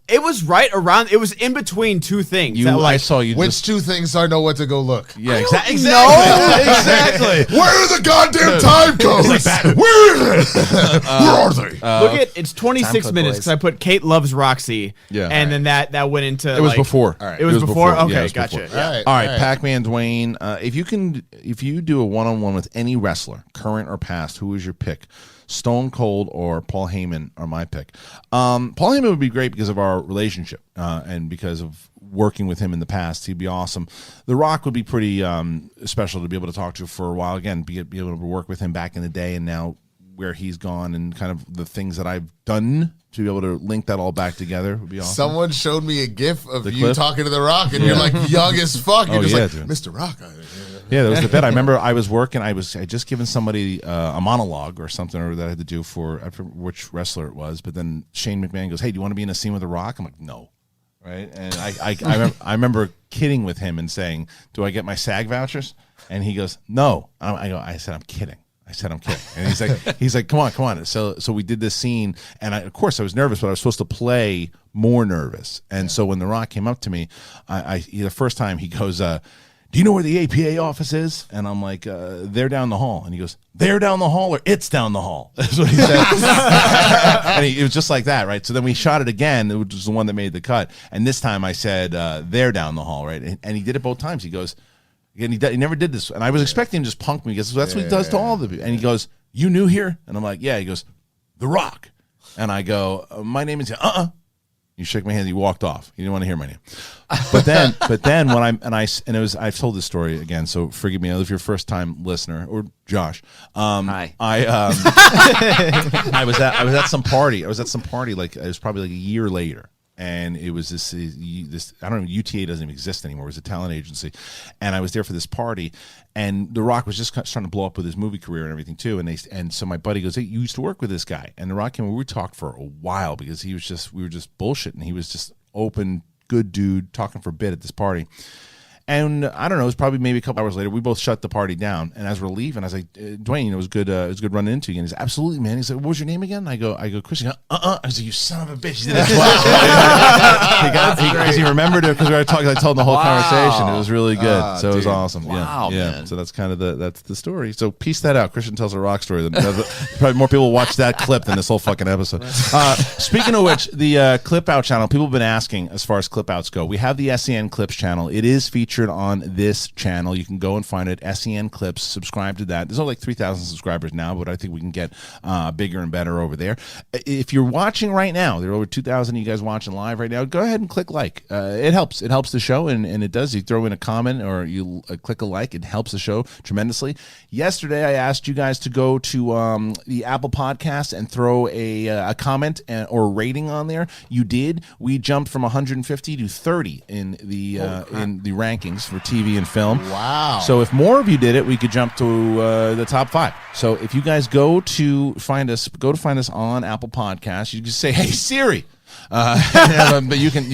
It was right around. It was in between two things. I saw you. Which two things? I know what to go look. Yeah, exactly. Exactly. Where are the goddamn time codes? Where is it? Where are they? Look at it's 26 minutes because I put Kate loves Roxy. Yeah, and then that went into. It was before. All right. It was before. Okay, yeah, gotcha. Yeah. All right, Pac-Man Dwayne. If you do a one-on-one with any wrestler, current or past, who is your pick? Stone Cold or Paul Heyman are my pick. Paul Heyman would be great because of our relationship and because of working with him in the past. He'd be awesome. The Rock would be pretty special to be able to talk to for a while. Again, be able to work with him back in the day and now where he's gone and kind of the things that I've done to be able to link that all back together would be awesome. Someone showed me a GIF of you talking to The Rock and you're like young as fuck. You're just like, dude. Mr. Rock. Yeah, that was the bit. I remember I was working. I just given somebody a monologue or something that I had to do I forget which wrestler it was. But then Shane McMahon goes, "Hey, do you want to be in a scene with The Rock?" I'm like, "No." Right? And I remember kidding with him and saying, "Do I get my SAG vouchers?" And he goes, "No." I said, "I'm kidding." And he's like, come on. So we did this scene, and of course I was nervous, but I was supposed to play more nervous. And so when The Rock came up to me, the first time he goes, "Do you know where the APA office is?" And I'm like, "They're down the hall." And he goes, "They're down the hall or it's down the hall?" That's what he said. And it was just like that, right? So then we shot it again, which was the one that made the cut. And this time I said, "They're down the hall," right? And he did it both times. He goes, and he never did this. And I was expecting him to just punk me because that's what he does to all the people. And he goes, "You new here?" And I'm like, "Yeah." He goes, "The Rock." And I go, "My name is You shook my hand. You walked off. You didn't want to hear my name. But then when I've told this story again. So forgive me if you're a first time listener or Josh. Hi. I was at some party. Like it was probably like a year later. And it was this I don't know, UTA doesn't even exist anymore. It was a talent agency. And I was there for this party. And The Rock was just starting to blow up with his movie career and everything too. And so my buddy goes, "Hey, you used to work with this guy." And The Rock came over. We talked for a while because we were just bullshitting. He was just open, good dude, talking for a bit at this party. And I don't know, it was probably maybe a couple hours later. We both shut the party down, and as we're leaving, I was like, Dwayne, it was good. It was good running into you. And he's like, absolutely, man. He's like, what was your name again? I go, Kristian. I was like, you son of a bitch. He did it twice. Because he remembered it because we were talking. I told him the whole conversation. It was really good. So it was awesome. Wow, yeah. man. So that's kind of that's the story. So piece that out. Kristian tells a rock story. Probably more people watch that clip than this whole fucking episode. Speaking of which, the Clip Out channel, people have been asking as far as Clip Outs go. We have the SEN Clips channel. It is featured on this channel. You can go and find it, SEN Clips. Subscribe to that. There's only like 3,000 subscribers now, but I think we can get bigger and better over there. If you're watching right now, there are over 2,000 of you guys watching live right now, go ahead and click like. It helps. It helps the show, and it does. You throw in a comment or you click a like. It helps the show tremendously. Yesterday, I asked you guys to go to the Apple Podcast and throw a comment or a rating on there. You did. We jumped from 150 to 30 in the rankings for TV and film. Wow. So if more of you did it, we could jump to the top 5. So if you guys go to find us on Apple Podcasts, you just say, "Hey Siri." But you can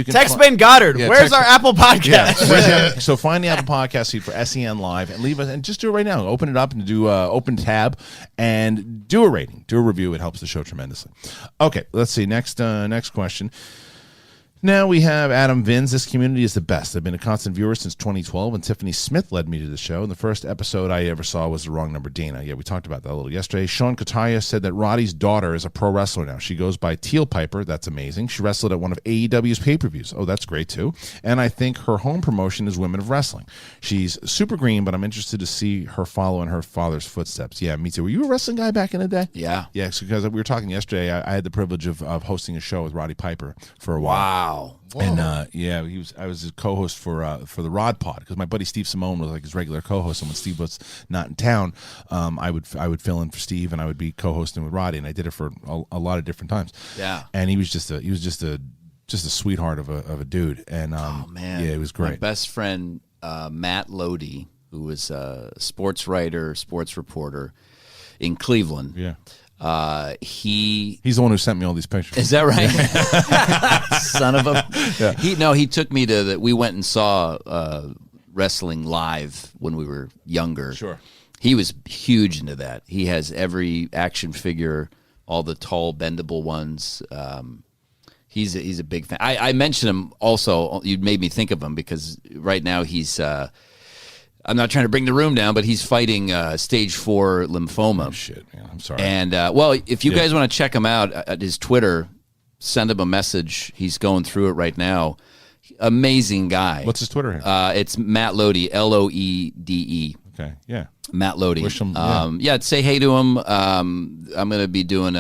text Ben Goddard. Where's our Apple Podcast? Yeah. So find the Apple Podcast feed for SEN Live and leave us, and just do it right now. Open it up and do open tab and do a rating, do a review. It helps the show tremendously. Okay, let's see. Next question. Now we have Adam Vins. This community is the best. I've been a constant viewer since 2012, and Tiffany Smith led me to the show. And the first episode I ever saw was The Wrong Number Dana. Yeah, we talked about that a little yesterday. Sean Kataya said that Roddy's daughter is a pro wrestler now. She goes by Teal Piper. That's amazing. She wrestled at one of AEW's pay-per-views. Oh, that's great, too. And I think her home promotion is Women of Wrestling. She's super green, but I'm interested to see her follow in her father's footsteps. Yeah, me too. Were you a wrestling guy back in the day? Yeah. Yeah, because we were talking yesterday. I had the privilege of hosting a show with Roddy Piper for a while. Wow. And I was his co-host for the Rod Pod because my buddy Steve Simone was like his regular co-host, and when Steve was not in town, I would fill in for Steve, and I would be co-hosting with Roddy, and I did it for a lot of different times. Yeah, and he was just a sweetheart of a dude, and oh man, yeah, it was great. My best friend Matt Lodi, who was a sports writer, sports reporter in Cleveland. Yeah. He's the one who sent me all these pictures. Is that right? Son of a. Yeah. He took me to we went and saw wrestling live when we were younger. Sure. He was huge into that. He has every action figure, all the tall bendable ones. He's a big fan. I mentioned him also. You made me think of him because right now he's. I'm not trying to bring the room down, but he's fighting stage 4 lymphoma. Oh, shit, man. I'm sorry. And, if you guys want to check him out at his Twitter, send him a message. He's going through it right now. Amazing guy. What's his Twitter? It's Matt Lodi, Loede. Okay, yeah. Matt Lodi. Wish him, say hey to him. I'm going to be doing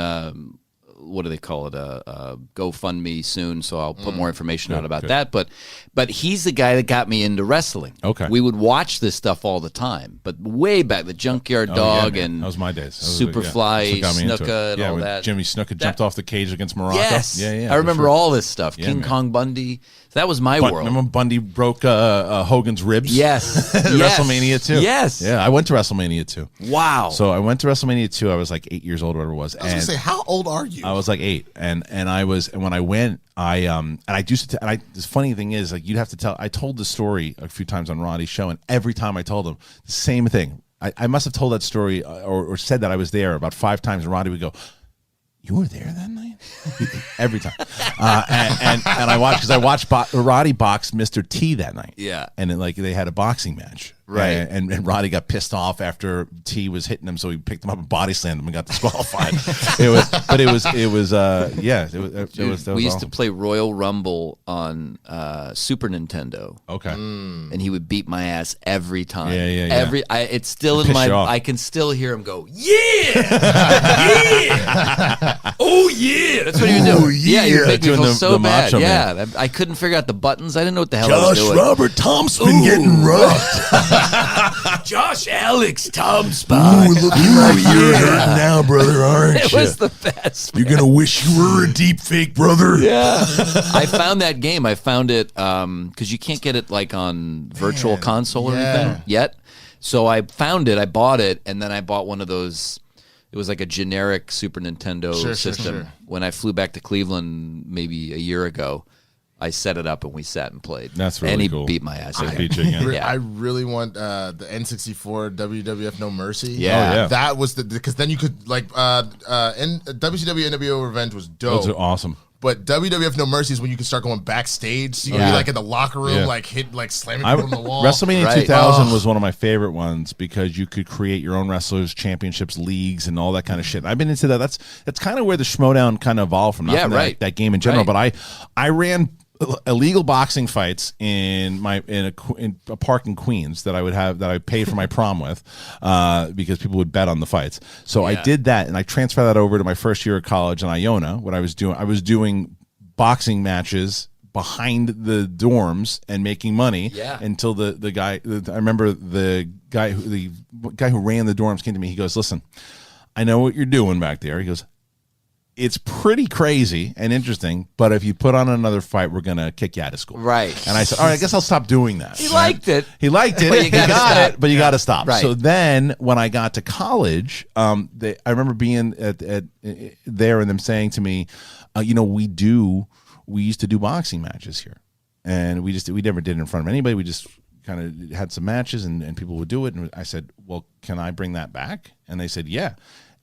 what do they call it? A GoFundMe soon, so I'll put more information out about that. But he's the guy that got me into wrestling. Okay, we would watch this stuff all the time, but way back, the Junkyard Dog and that was my days. Superfly, Snuka, and all that. Jimmy Snuka jumped off the cage against Morocco. Yes, yeah. I remember all this stuff. King Kong Bundy. That was my world. Remember Bundy broke Hogan's ribs? Yes. WrestleMania 2. Yes. Yeah, I went to WrestleMania 2. Wow. So I went to WrestleMania 2. I was like 8 years old, whatever it was. I was going to say, how old are you? I was like 8, and when I went, the funny thing is, like, you'd have to tell. I told the story a few times on Roddy's show, and every time I told him the same thing. I must have told that story or said that I was there about 5 times, and Roddy would go, "You were there that night?" Every time. And I watched because I watched Roddy box Mr. T that night. Yeah, and they had a boxing match. Right. And Roddy got pissed off after T was hitting him, so he picked him up and body slammed him and got disqualified. It was we used to play Royal Rumble on Super Nintendo. Okay. And he would beat my ass every time. Yeah. It's still in my. I can still hear him go, yeah, yeah, oh yeah. That's what he would do. Yeah, he would make me feel so bad. Yeah, I couldn't figure out the buttons. I didn't know what the hell I was doing. Robert Thompson getting roughed. Josh Alex Tomspot. Ooh, looking like you're hurting now, brother, aren't you? It was the best. You're gonna wish you were a deep fake, brother. Yeah. I found that game. I found it because you can't get it like on Virtual Console or anything yet. So I found it. I bought it, and then I bought one of those. It was like a generic Super Nintendo system. Sure. When I flew back to Cleveland maybe a year ago, I set it up and we sat and played. That's really and he cool. beat my ass. I beat you again. Yeah. I really want the N64 WWF No Mercy. Yeah. Oh, yeah. That was because then you could like WCW NWO Revenge was dope. Those are awesome. But WWF No Mercy is when you can start going backstage. So you can be like in the locker room, like slamming people on the wall. WrestleMania Right. 2000 was one of my favorite ones because you could create your own wrestlers, championships, leagues, and all that kind of shit. I've been into that. That's kind of where the Schmoedown kind of evolved from. Not from that game in general, but I ran illegal boxing fights in a park in Queens that I paid for my prom with because people would bet on the fights. So I did that, and I transferred that over to my first year of college in Iona. What I was doing boxing matches behind the dorms and making money until the guy I remember the guy who ran the dorms came to me. He goes, "Listen, I know what you're doing back there." He goes, "It's pretty crazy and interesting, but if you put on another fight, we're going to kick you out of school." Right. And I said, "All right, I guess I'll stop doing that." He liked it. He liked it. But you gotta stop. But you got to stop. Right. So then when I got to college, I remember being at there and them saying to me, we used to do boxing matches here. And we never did it in front of anybody. We just kind of had some matches and people would do it. And I said, "Well, can I bring that back?" And they said, "Yeah."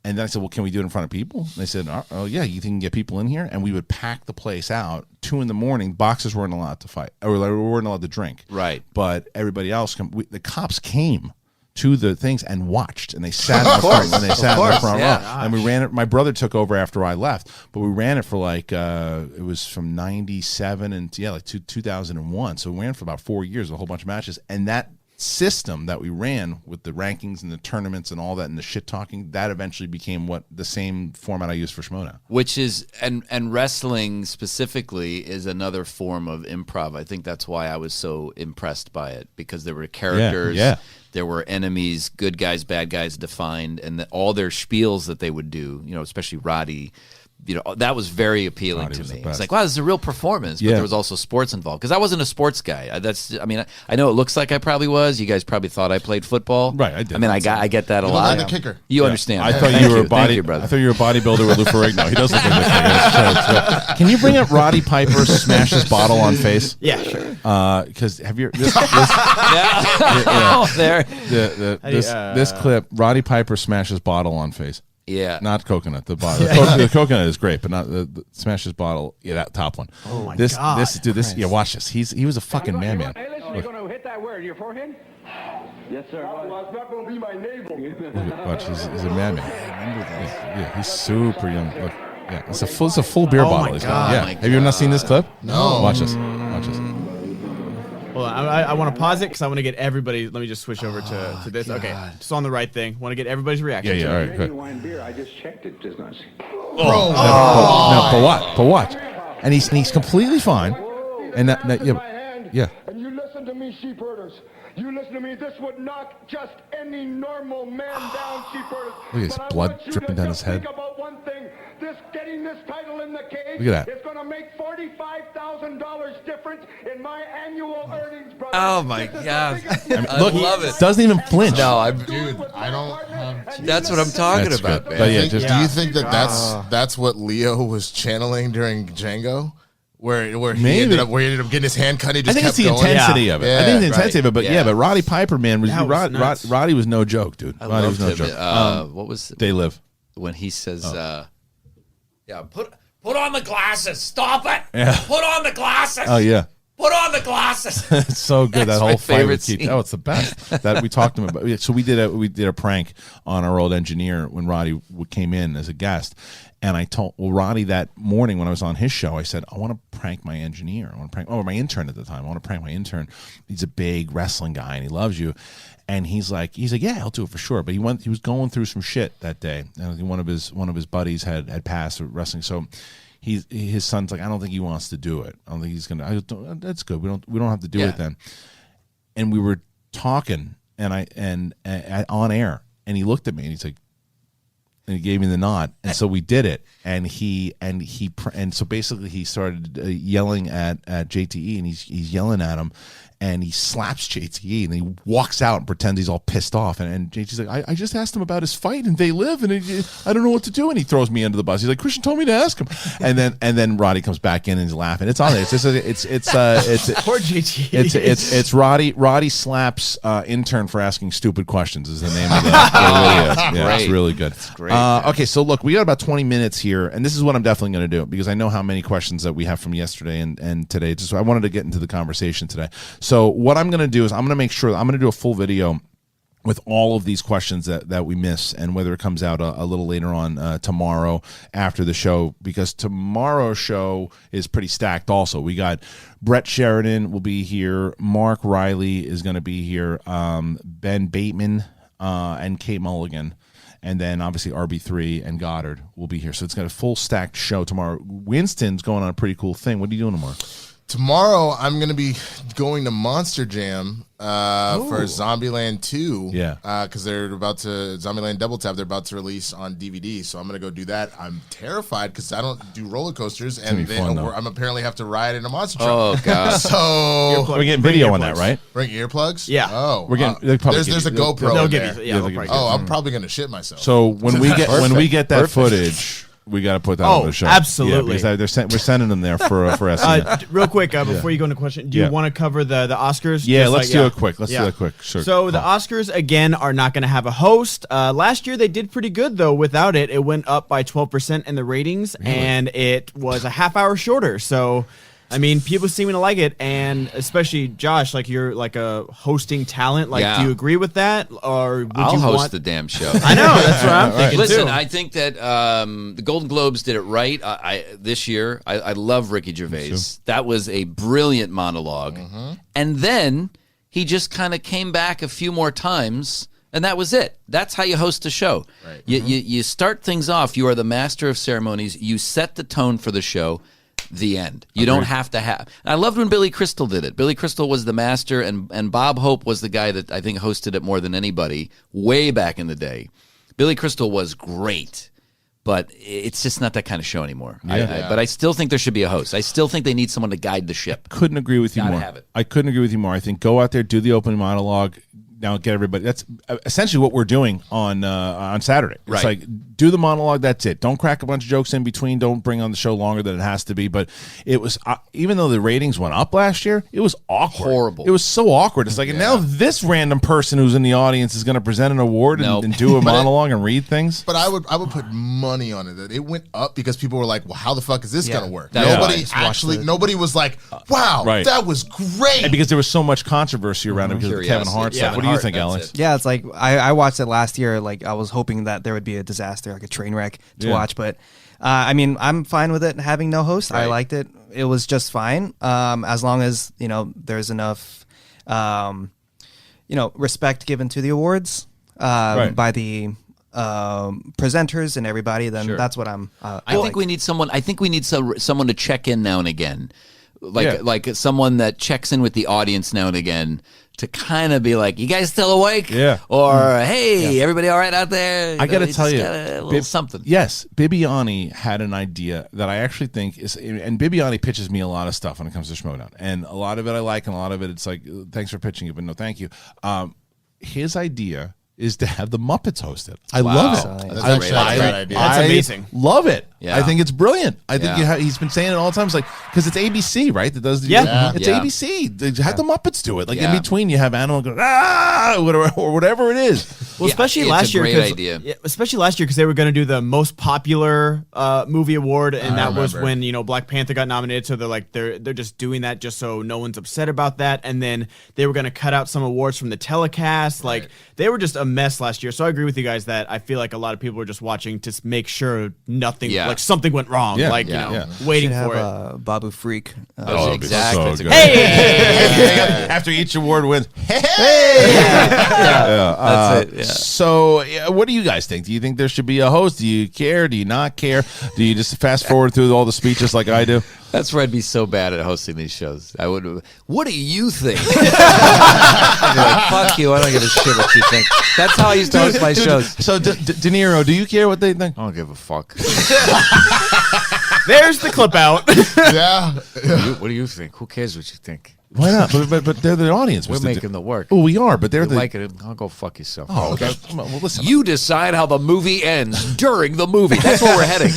And then I said, "Well, can we do it in front of people?" And they said, "Oh yeah, you think you can get people in here?" And we would pack the place out. 2 a.m, boxers weren't allowed to fight, or we weren't allowed to drink. Right. But everybody else, the cops came to the things and watched, and they sat in the front, and they sat in the front row. And we ran it. My brother took over after I left, but we ran it for like it was from '97 and 2001. So we ran for about 4 years, a whole bunch of matches, and that system that we ran with the rankings and the tournaments and all that and the shit talking, that eventually became what the same format I use for Schmoedown. Which is and wrestling specifically is another form of improv. I think that's why I was so impressed by it, because there were characters, there were enemies, good guys, bad guys defined, and all their spiels that they would do, especially Roddy. That was very appealing to me. It's like, wow, this is a real performance, but there was also sports involved. Because I wasn't a sports guy. I know it looks like I probably was. You guys probably thought I played football. Right, I did. I get that a lot. Like the kicker. You understand. I that. thought Thank you were a brother. I thought you were a bodybuilder with Lou Ferrigno. He does look like this. Can you bring up Roddy Piper smash his bottle on face? Yeah, sure. Because have you this clip? Roddy Piper smashes bottle on face. Yeah. Not coconut. The bottle. The coconut is great, but not the smashes bottle. Yeah, that top one. Oh my God. This. Yeah, watch this. He was a fucking madman. Hey, listen, you're going to hit that where? Your forehead? Yes, sir. Well, it's not going to be my navel. Watch, he's a madman. Yeah, he's super young. Look, yeah, it's a full beer bottle. My God. Yeah. Have you not seen this clip? No. Watch this. Watch this. Hold on, I want to pause it because I want to get everybody. Let me just switch over to this. God. Okay, just on the right thing. Want to get everybody's reaction. Yeah, to all it. right, good. Wine beer. I just checked it just now. But watch. And he's completely fine. And yeah. And you listen to me, sheep herders. You listen to me. This would knock just any normal man down, sheep herders. Look at his But I blood want you dripping to down just his head. Think about one thing. Getting this title in the cage. Look at that. It's going to make $45,000 difference in my annual earnings, brother. Oh my God! I Look, love it. Doesn't even flinch. No, I don't have. That's what I'm talking That's about, good. man. But yeah, Do just you think that's what Leo was channeling during Django? Where he Maybe. ended up getting his hand cut. He I just think kept it's the going. intensity of it. I think it's the intensity of it. But Yeah. but Roddy Piper, man, That was nuts. Roddy was no joke, dude. I Roddy was loved no him. joke. What was They live. when he says, put on the glasses. Stop it. Yeah. Put on the glasses. Oh yeah. Put on the glasses. It's so good. That's that my whole fight favorite with Keith. scene. Oh, it's the best. That we talked to him about. So we did a prank on our old engineer when Roddy came in as a guest, and I told Roddy that morning when I was on his show, I said, I want to prank my engineer. I want to prank my intern at the time. I want to prank my intern. He's a big wrestling guy and he loves you. And he's like, yeah, I'll do it for sure. But he was going through some shit that day. And one of his buddies had passed with wrestling. So his son's like, I don't think he wants to do it. I don't think he's gonna. That's good. We don't have to do it then. And we were talking, and on air, and he looked at me and he's like, and he gave me the nod, and so we did it. And so basically he started yelling at JTE, and he's yelling at him, and he slaps JT and he walks out and pretends he's all pissed off. And JT's like, I just asked him about his fight and they live and I don't know what to do. And he throws me under the bus. He's like, Kristian told me to ask him. And then Roddy comes back in and he's laughing. It's on there. It's Poor JT. It's Roddy slaps intern for asking stupid questions is the name of that. Yeah, it's really good. It's great. Okay, so look, we got about 20 minutes here, and this is what I'm definitely going to do because I know how many questions that we have from yesterday and today. Just I wanted to get into the conversation today. So what I'm going to do is I'm going to make sure I'm going to do a full video with all of these questions that we miss, and whether it comes out a little later on tomorrow after the show, because tomorrow's show is pretty stacked also. We got Brett Sheridan will be here, Mark Riley is going to be here, Ben Bateman and Kate Mulligan, and then obviously RB3 and Goddard will be here. So it's got a full stacked show tomorrow. Winston's going on a pretty cool thing. What are you doing tomorrow? Tomorrow, I'm going to be going to Monster Jam for Zombieland 2. Yeah. Because they're about to, Zombieland Double Tap, they're about to release on DVD. So I'm going to go do that. I'm terrified because I don't do roller coasters. And I'm apparently have to ride in a monster truck. Oh, God. So we're getting video on that, right? Bring earplugs? Yeah. Oh. We're getting, there's a GoPro. They'll in give there. you. Yeah, I'm probably going to shit myself. So when we get that footage, we got to put that on the show. Absolutely. Yeah, because we're sending them there for SEN. Real quick, before you go into question, do you want to cover the Oscars? Yeah, let's do it quick. Let's do it quick. Sure. So the Oscars, again, are not going to have a host. Last year, they did pretty good, though, without it. It went up by 12% in the ratings, and it was a half hour shorter. So, I mean, people seem to like it, and especially Josh, like you're like a hosting talent. Like, do you agree with that, or would I'll you host the damn show? I know, that's what I'm thinking. Listen, too. I think that the Golden Globes did it right this year. I love Ricky Gervais. That was a brilliant monologue, and then he just kind of came back a few more times. And that was it. That's how you host a show. Right. You start things off. You are the master of ceremonies. You set the tone for the show. The end. You don't have to have. I loved when Billy Crystal did it. Billy Crystal was the master, and Bob Hope was the guy that I think hosted it more than anybody way back in the day. Billy Crystal was great, but it's just not that kind of show anymore. But I still think there should be a host. I still think they need someone to guide the ship. Couldn't agree with you more. I couldn't agree with you more. I think go out there, do the opening monologue. Now get everybody. That's essentially what we're doing on Saturday. It's like do the monologue. That's it. Don't crack a bunch of jokes in between. Don't bring on the show longer than it has to be. But it was even though the ratings went up last year, it was awkward. Horrible. It was so awkward. It's like and now this random person who's in the audience is going to present an award and do a monologue and read things. But I would put money on it that it went up because people were like, "Well, how the fuck is this going to work?" Nobody was like, "Wow, that was great." And because there was so much controversy around it because of the Kevin Hart stuff. What do you think, Alex? Yeah, it's like I watched it last year. Like I was hoping that there would be a disaster, like a train wreck to watch. But I mean, I'm fine with it having no host. I liked it. It was just fine as long as there's enough respect given to the awards by the presenters and everybody. Then that's what I'm. I think we need someone. I think we need someone to check in now and again, like someone that checks in with the audience now and again. To kind of be like, you guys still awake? Yeah. Or, hey, everybody all right out there? I got to tell you. A little something. Yes. Bibbiani had an idea that I actually think is, and Bibbiani pitches me a lot of stuff when it comes to Schmoedown. And a lot of it I like, and a lot of it it's like, thanks for pitching it, but no thank you. His idea is to have the Muppets host it. I love it. That's actually a great idea. That's amazing. Love it. Yeah. I think it's brilliant. I think he's been saying it all the time. It's like because it's ABC, right? That does the it's ABC. They have the Muppets do it. Like in between, you have Animal go or whatever it is. Well, especially last year, especially last year because they were going to do the most popular movie award, and that was when Black Panther got nominated. So they're just doing that just so no one's upset about that. And then they were going to cut out some awards from the telecast. Like they were just a mess last year. So I agree with you guys that I feel like a lot of people were just watching to make sure nothing like something went wrong. Waiting for it. Babu Freak. Exactly. So hey! After each award wins, hey! That's it. Yeah. So, what do you guys think? Do you think there should be a host? Do you care? Do you not care? Do you just fast forward through all the speeches like I do? That's where I'd be so bad at hosting these shows. I would. What do you think? I'd be like, fuck you. I don't give a shit what you think. That's how I used to host my shows. So, De Niro, do you care what they think? I don't give a fuck. There's the clip out. What do you think? Who cares what you think? Why not? But they're the audience. We're making the work. Oh, we are, but they're you the. like it? I'll go fuck yourself. Oh, okay. Well, listen. You decide how the movie ends during the movie. That's where we're heading.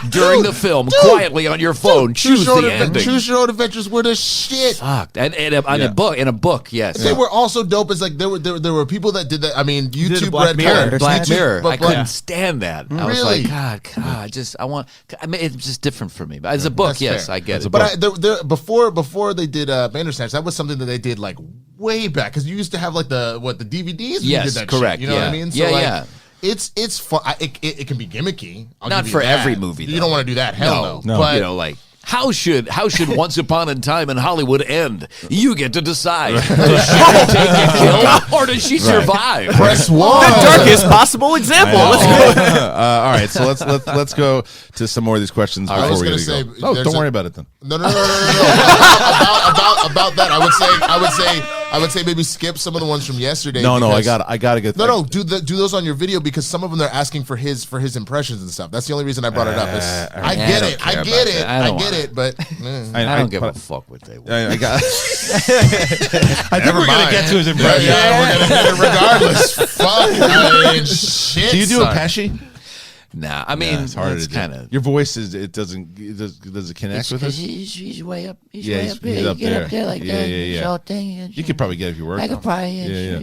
During the film, quietly on your phone, choose the ending. Choose Your Own Adventures were the shit. Fuck. And in a book, yes. They were also dope. As like there were people that did that. I mean, YouTube Black Mirror. Black YouTube, Mirror. I couldn't yeah. stand that. I was Really? like, God, it's just different for me. But as a book, That's yes, fair. I get it. But before they did Bandersnatch, that was something that they did like way back because you used to have like the DVDs. When Yes, you did that correct. Shit, you know what I mean? So Yeah. It's fun. It can be gimmicky. I'll Not give you for that. every movie. You don't want to do that. Hell no. But you know, like. How should Once Upon a Time in Hollywood end? You get to decide. Does she take a kill or does she survive? press one. The darkest possible example. Let's go. All right, so let's go to some more of these questions I before was we gonna get say, to go. Oh, don't worry about it then. No. about that, I would say maybe skip some of the ones from yesterday. No, I because- got to get. No, do those on your video because some of them they're asking for his impressions and stuff. That's the only reason I brought it up. I get it, but I don't give a fuck what they want. I got. I think we're going to get to his impression. Yeah, we're gonna get it regardless. Fuck, I mean, shit. Do you do a son. Pesci? Nah, I mean, It's harder it's to kind do. of. Your voice does it connect with us? He's way up. He's Yeah, way he's- up there. he's You up get there. up there like Yeah, that. yeah. Show thing. You could probably get it if you work. I could probably. Yeah.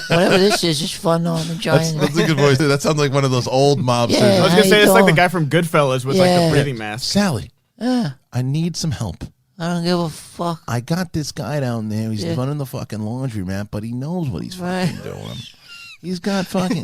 Whatever this is, it's fun. I'm enjoying That's it. a good voice. That sounds like one of those old mobsters. Yeah. I was How gonna say you it's like the doing? guy from Goodfellas with like Yeah. the breathing mask. Sally, Yeah, I need some help. I don't give a fuck. I got this guy down there. He's Yeah. running the fucking laundromat, but he knows what he's Right. fucking doing. He's running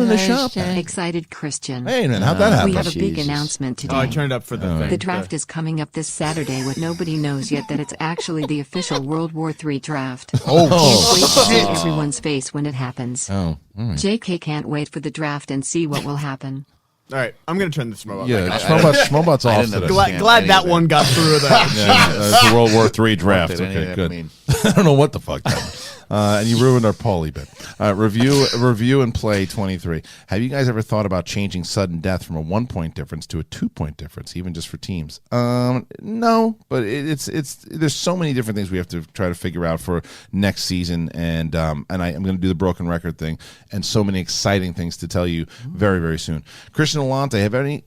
the shop. Excited Christian. Hey, man, how'd that happen? We have a big announcement today. Oh, I turned it up for the thing. The draft is coming up this Saturday with nobody knows yet that it's actually the official World War III draft. Oh, Can't wait to see everyone's face when it happens. Oh, all right. JK can't wait for the draft and see what will happen. All right, I'm gonna turn this up. Yeah, Schmoebot's off today. Glad that one got through that. It's the World War III draft. What did any Okay, of that good. mean? I don't know what the fuck that was. And you ruined our Paulie bit. Review and play 23. Have you guys ever thought about changing sudden death from a 1-point difference to a 2-point difference, even just for teams? No, but it's there's so many different things we have to try to figure out for next season, and I'm going to do the broken record thing, and so many exciting things to tell you very, very soon. Kristian Alante, have any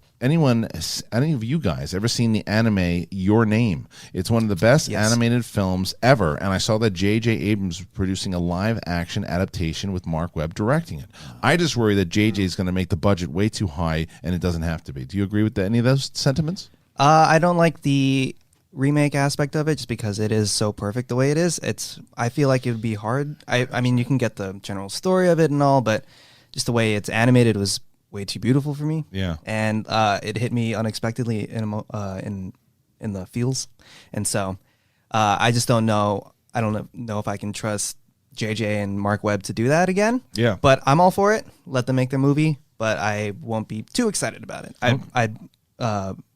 of you guys ever seen the anime Your Name? It's one of the best animated films ever, and I saw that J.J. Abrams was producing a live-action adaptation with Mark Webb directing it. I just worry that J.J. is going to make the budget way too high, and it doesn't have to be. Do you agree with any of those sentiments? I don't like the remake aspect of it just because it is so perfect the way it is. I feel like it would be hard. I mean, you can get the general story of it and all, but just the way it's animated was way too beautiful for me. Yeah. And it hit me unexpectedly in the feels. And so I just don't know. I don't know if I can trust JJ and Mark Webb to do that again. Yeah. But I'm all for it. Let them make their movie, but I won't be too excited about it. I'd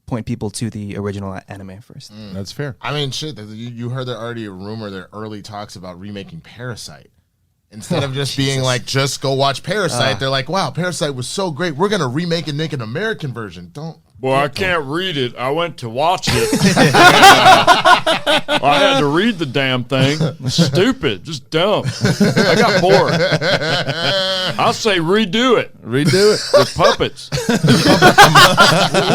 point people to the original anime first. That's fair. I mean, shit. You heard there already a rumor. There are early talks about remaking Parasite. Instead of just being like, just go watch Parasite, they're like, wow, Parasite was so great. We're going to remake and make an American version. Don't. Well, I can't read it. I went to watch it. I had to read the damn thing. Stupid. Just dumb. I got bored. I'll say redo it. Redo it. With puppets.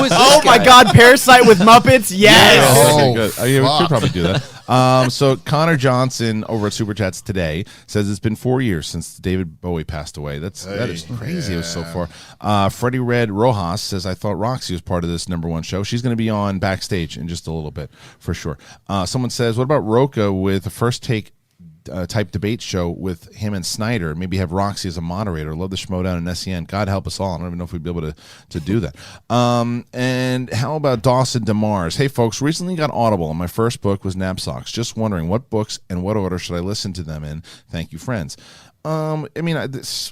Oh my God, Parasite with Muppets? Yes. Okay, good. We could probably do that. So Connor Johnson over at Super Chats today says it's been 4 years since David Bowie passed away. That is crazy. It was so far. Freddie Red Rojas says, I thought Roxy was part of this #1 show. She's going to be on backstage in just a little bit for sure. Someone says, what about Roca with the First Take type debate show with him and Snyder? Maybe have Roxy as a moderator. Love the Schmoedown and SEN. God help us all. I don't even know if we'd be able to do that. And how about Dawson DeMars? Hey folks, recently got Audible and my first book was Knapsocks. Just wondering what books and what order should I listen to them in? Thank you, friends. I mean,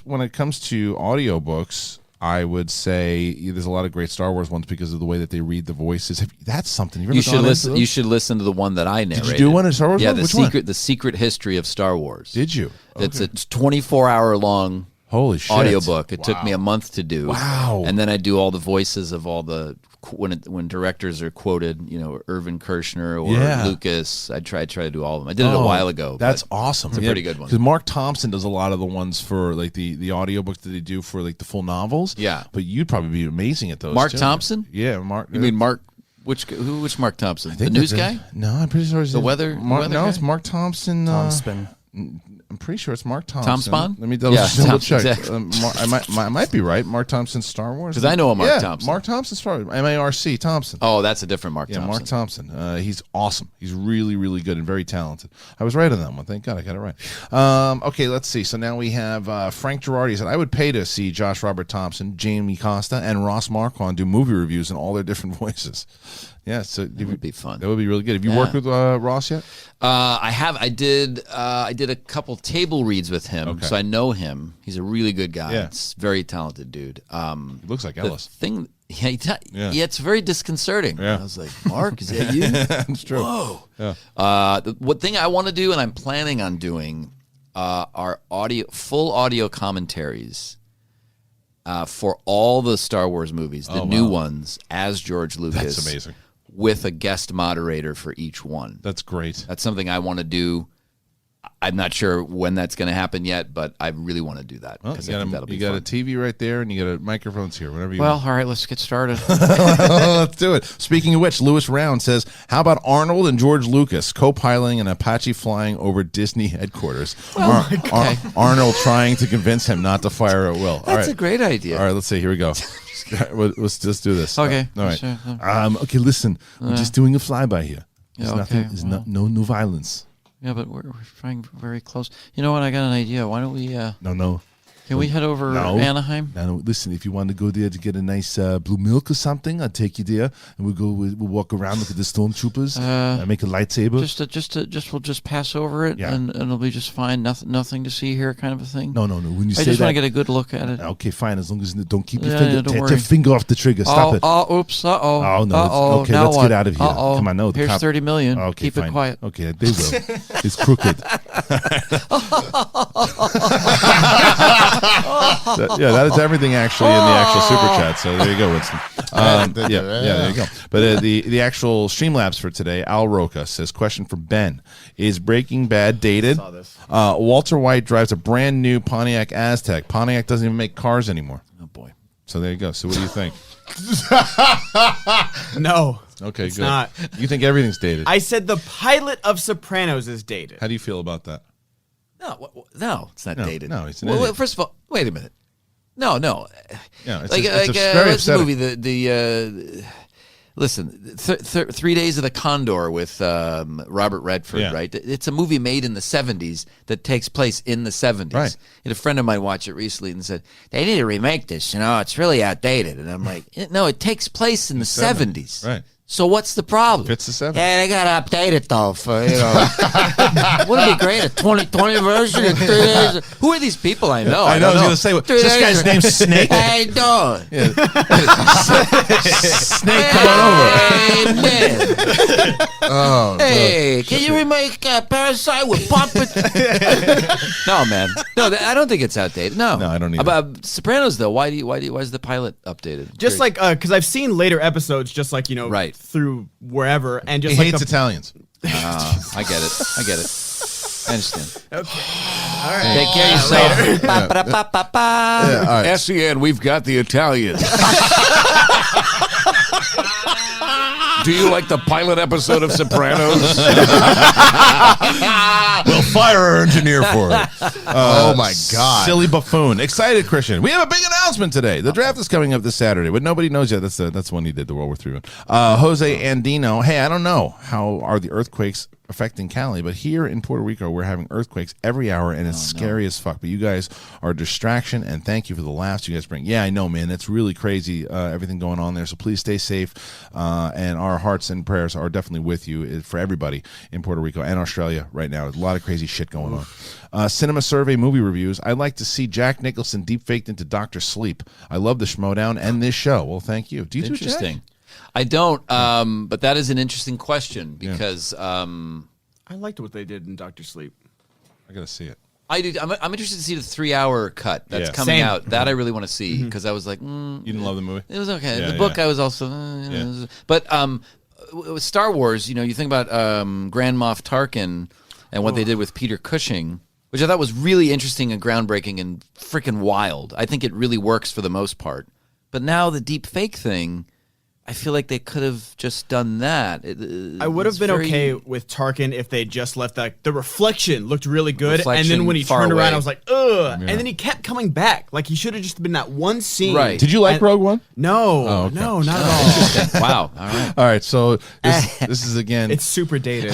when it comes to audiobooks, I would say there's a lot of great Star Wars ones because of the way that they read the voices. That's something You should listen. You should listen to the one that I narrated. Did you do one in Star Wars? Yeah, one? the secret history of Star Wars. Did you? It's a 24-hour long holy shit audiobook. It took me a month to do. Wow. And then I do all the voices of all the when directors are quoted, Irvin Kershner or Lucas, I try to do all of them. I did it a while ago. That's awesome. It's a pretty good one. Because Mark Thompson does a lot of the ones for like the audiobook that they do for like the full novels. Yeah. But you'd probably be amazing at those. Mark too. Thompson? Yeah, Mark. You mean Mark? Which Mark Thompson? The news guy? No, I'm pretty sure it's the weather. No, guy? it's Mark Thompson. I'm pretty sure it's Mark Thompson. Tom Spawn? Let me double check. Exactly. I might be right. Mark Thompson, Star Wars. Because I know a Mark Thompson. Mark Thompson, Star Wars. Marc Thompson. Oh, that's a different Mark Thompson. Yeah, Mark Thompson. He's awesome. He's really, really good and very talented. I was right on that one. Thank God I got it right. Okay, let's see. So now we have Frank Girardi said, I would pay to see Josh Robert Thompson, Jamie Costa, and Ross Marquand do movie reviews in all their different voices. Yeah, so that would be fun. That would be really good. Have you worked with Ross yet? I have. I did a couple table reads with him, so I know him. He's a really good guy. Yeah. It's a very talented dude. He looks like Ellis. It's very disconcerting. Yeah. I was like, Mark, is that you? It's true. Whoa. Yeah. What thing I want to do, and I'm planning on doing, are full audio commentaries. For all the Star Wars movies, the new ones, as George Lucas. That's amazing. With a guest moderator for each one. That's great. That's something I want to do. I'm not sure when that's going to happen yet, but I really want to do that. Well, you got a TV right there, and you got microphones here, whatever you want. Well, all right, let's get started. Let's do it. Speaking of which, Lewis Round says, how about Arnold and George Lucas co-piloting an Apache flying over Disney headquarters? Arnold trying to convince him not to fire at will. That's a great idea. All right, let's see. Here we go. Let's just do this. Okay. All right. Sure. Okay, listen. We're just doing a flyby here. There's Yeah, okay. nothing. There's no violence. Yeah, but we're trying very close. You know what? I got an idea. Why don't we? No. Can we head over Anaheim? No, listen. If you want to go there to get a nice blue milk or something, I'll take you there, and we'll walk around, look at the stormtroopers, make a lightsaber. We'll just pass over it, and it'll be just fine. Nothing to see here, kind of a thing. No. When you I say just that, want to get a good look at it. Okay, fine. As long as don't keep your Yeah, finger. don't Take worry. your finger off the trigger. Stop it. Oh, oops. Uh-oh. Oh, no. Okay, now let's what? get out of here. Uh-oh. Come on, no. Here's 30 million. Okay, Keep fine. it quiet. Okay, they will. It's crooked. That is everything actually in the actual super chat. So there you go, Winston. There you go. But the actual Streamlabs for today, Al Roca says, question for Ben: is Breaking Bad dated? Saw this. Walter White drives a brand new Pontiac Aztek. Pontiac doesn't even make cars anymore. Oh boy. So there you go. So what do you think? No. Okay, it's good. not. You think everything's dated? I said the pilot of Sopranos is dated. How do you feel about that? No, it's not dated. No, it's an idiot. First of all, wait a minute. No. Yeah, it's what's very the upsetting. movie? Listen, 3 Days of the Condor with Robert Redford, right? It's a movie made in the 70s that takes place in the 70s. Right. And a friend of mine watched it recently and said, they need to remake this, it's really outdated. And I'm like, no, it takes place in the 70s. Right. So what's the problem? Fits the 70s. Yeah, they gotta update it though for Wouldn't it be great? A 2020 version in 3 days? Who are these people I know? I know. I was going to say, this guy's name's Snake. How you doing? Snake, come on over. Hey, man. Hey, can you remake Parasite with puppets? No, man. No, I don't think it's outdated. No, I don't either. About Sopranos, though, why is the pilot updated? Just like, because I've seen later episodes, just like, right. through wherever, and just He like hates Italians. I get it. I understand. Okay. All right. Take care of yourself. Yeah, all right. SEN, we've got the Italians. Do you like the pilot episode of Sopranos? We'll fire our engineer for it. Oh my God. Silly buffoon. Excited, Kristian. We have a big announcement today. The draft is coming up this Saturday, but nobody knows yet. That's the one he did, the World War III one. Jose Andino. Hey, I don't know how are the earthquakes affecting Cali, but here in Puerto Rico, we're having earthquakes every hour, and it's scary as fuck. But you guys are a distraction, and thank you for the laughs you guys bring. Yeah, I know, man. That's really crazy, everything going on there. So please stay safe, and our hearts and prayers are definitely with you for everybody in Puerto Rico and Australia right now. There's a lot of crazy shit going on. Cinema Survey movie reviews. I'd like to see Jack Nicholson deep-faked into Dr. Sleep. I love the Schmoedown and this show. Well, thank you. Do you do Interesting. I don't, but that is an interesting question because I liked what they did in Dr. Sleep. I got to see it. I do. I'm interested to see the 3-hour cut that's coming out. That I really want to see because I was like, you didn't love the movie. It was okay. The book I was also, but with Star Wars, you think about Grand Moff Tarkin and what they did with Peter Cushing, which I thought was really interesting and groundbreaking and freaking wild. I think it really works for the most part. But now the deep fake thing, I feel like they could have just done that. I would have been okay with Tarkin if they just left the reflection looked really good, and then when he turned around, I was like, ugh. And then he kept coming back. Like he should have just been that one scene. Right. Did you like Rogue One? No, no, not at all. Wow. All right. So this is again. It's super dated.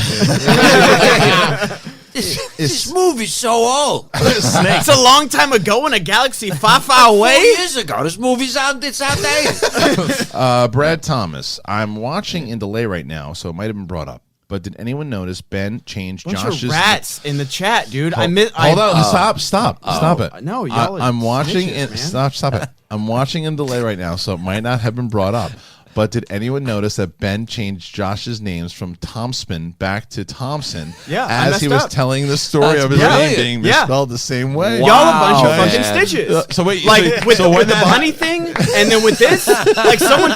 This movie's so old. It's a long time ago in a galaxy far, far away. 4 years ago. This movie's it's outdated. Brad Thomas, I'm watching in delay right now, so it might have been brought up. But did anyone notice Ben changed Josh's rats in the chat, dude? Hold on, stop it. No, y'all. I'm watching snitches, stop it. I'm watching in delay right now, so it might not have been brought up. But did anyone notice that Ben changed Josh's names from Thompson back to Thompson as he was telling the story of his name being misspelled the same way? Wow. Y'all a bunch of fucking snitches. So wait, with the honey thing, and then with this, like someone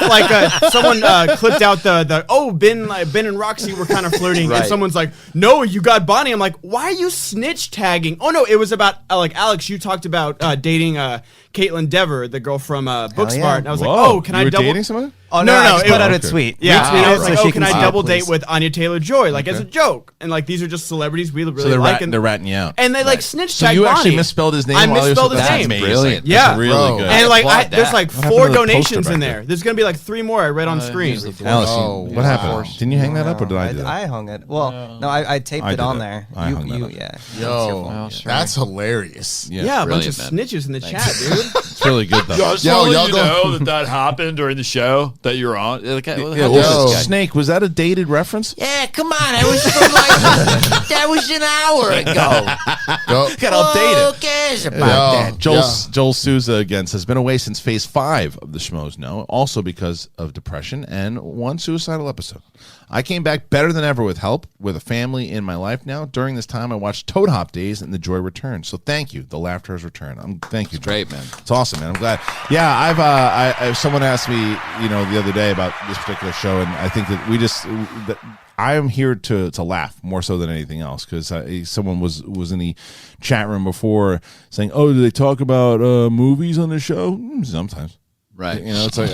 clipped out Ben and Roxy were kind of flirting, and someone's like, no, you got Bonnie. I'm like, why are you snitch tagging? Oh no, it was about Alex. You talked about dating Caitlin Dever, the girl from Booksmart, and I was like, oh, can I double? Dating someone? Oh no! I just put out a tweet. Yeah, I was like, so can I double date with Anya Taylor-Joy, like as a joke? And like these are just celebrities we really like. They're ratting you out, and they like snitch so tag you Bonnie. Actually misspelled his name. I misspelled his name. Brilliant. Yeah, that's really good. And like there's like 4 donations in there. There's gonna be like 3 more I read on screen. Alice, what happened? Didn't you hang that up or did I do that? I hung it. Well, no, I taped it on there. Yo, that's hilarious. Yeah, a bunch of snitches in the chat, dude. It's really good though. Y'all know that happened during the show that you're on. Snake, was that a dated reference? Yeah, come on. That was from that was an hour ago. Got updated. Who cares about that? Joel Souza again says, been away since phase 5 of the Schmoes Know, also because of depression and 1 suicidal episode. I came back better than ever with help, with a family in my life now. During this time, I watched Toad Hop Days and the joy returned. So thank you. The laughter has returned. Thank you. It's great, man. It's awesome, man. I'm glad. Yeah, someone asked me, the other day about this particular show, and I think that I am here to laugh more so than anything else, because someone was in the chat room before saying, "Oh, do they talk about movies on the show?" Sometimes. Right. It's like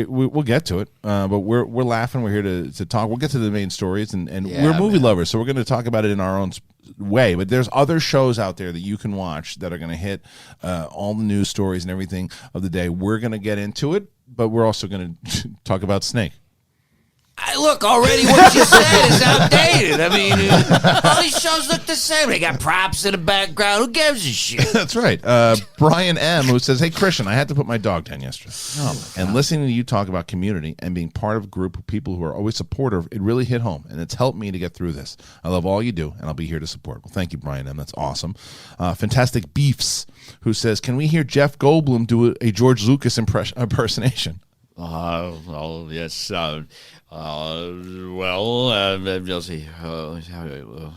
we'll get to it, but we're laughing. We're here to talk. We'll get to the main stories, and we're movie lovers, so we're going to talk about it in our own way. But there's other shows out there that you can watch that are going to hit all the news stories and everything of the day. We're going to get into it, but we're also going to talk about Snake. Look, already what you said is outdated. I mean, all these shows look the same. They got props in the background. Who gives a shit? That's right. Brian M., who says, hey, Kristian, I had to put my dog down yesterday. And listening to you talk about community and being part of a group of people who are always supportive, it really hit home, and it's helped me to get through this. I love all you do, and I'll be here to support. Well, thank you, Brian M. That's awesome. Fantastic Beefs, who says, can we hear Jeff Goldblum do a George Lucas impersonation? Yes. You'll see.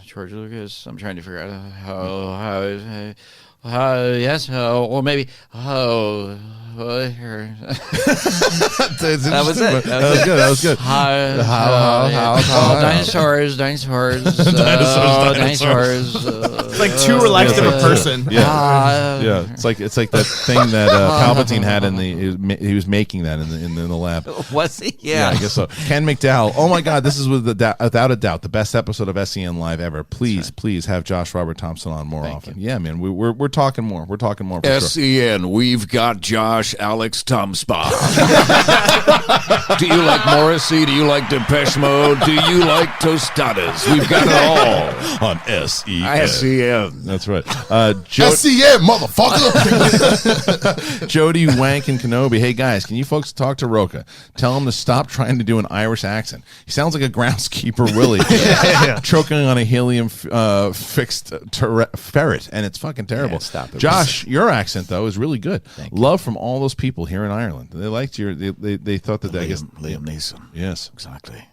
George Lucas. I'm trying to figure out how. Yes. Or maybe. That was it. That was good. How? Dinosaurs. It's like too relaxed of a person. Yeah. It's like that thing that Palpatine had he was making that in the lab. Was he? Yeah, I guess so. Ken McDowell. Oh my God, this is without a doubt the best episode of SEN Live ever. Please have Josh Robert Thompson on more often. Yeah, man, we're talking more. We're talking more. For SEN. Sure. We've got Josh Alex Tomspa. Do you like Morrissey? Do you like Depeche Mode? Do you like Tostadas? We've got it all on SEN. SEN. That's right. SEN, motherfucker. Jody, Wank, and Kenobi. Hey guys, can you folks talk to Rocha? Tell him to stop trying to do an Irish accent. He sounds like a groundskeeper Willie, choking on a helium fixed ferret, and it's fucking terrible. Yeah, stop it. Josh, your accent though is really good. Love from all those people here in Ireland. They liked your. They thought that. Liam Neeson. Yes, exactly.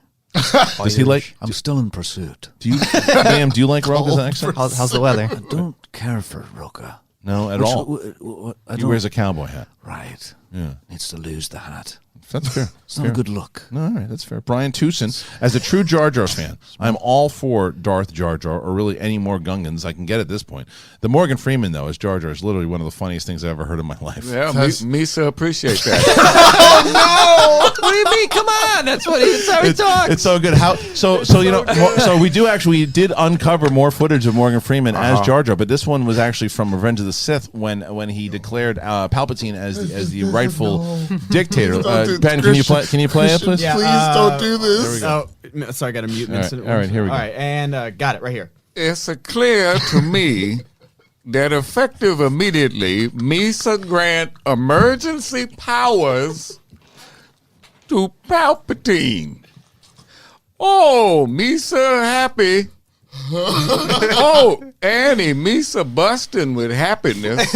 Does he like? I'm still in pursuit. Do you, Liam? Do you like Rogue as an accent? How's the weather? I don't care for Roca. No, at all. He wears a cowboy hat. Right. Yeah. Needs to lose the hat. That's fair. It's not a good look. No, all right, that's fair. Brian Tucson, as a true Jar Jar fan, I'm all for Darth Jar Jar, or really any more Gungans I can get at this point. The Morgan Freeman, though, as Jar Jar is literally one of the funniest things I've ever heard in my life. Yeah, Misa appreciate that. Oh no! What do you mean? Come on! That's how he talks. It's so good. So we did uncover more footage of Morgan Freeman as Jar Jar, but this one was actually from Revenge of the Sith when he declared Palpatine as the rightful dictator. Ben, can you play it, please? Yeah, please don't do this. Oh, sorry, I got to mute. All right, here we go. All right, and got it right here. It's clear to me that effective immediately, Misa grant emergency powers to Palpatine. Oh, Misa happy. Oh, Annie, Misa busting with happiness.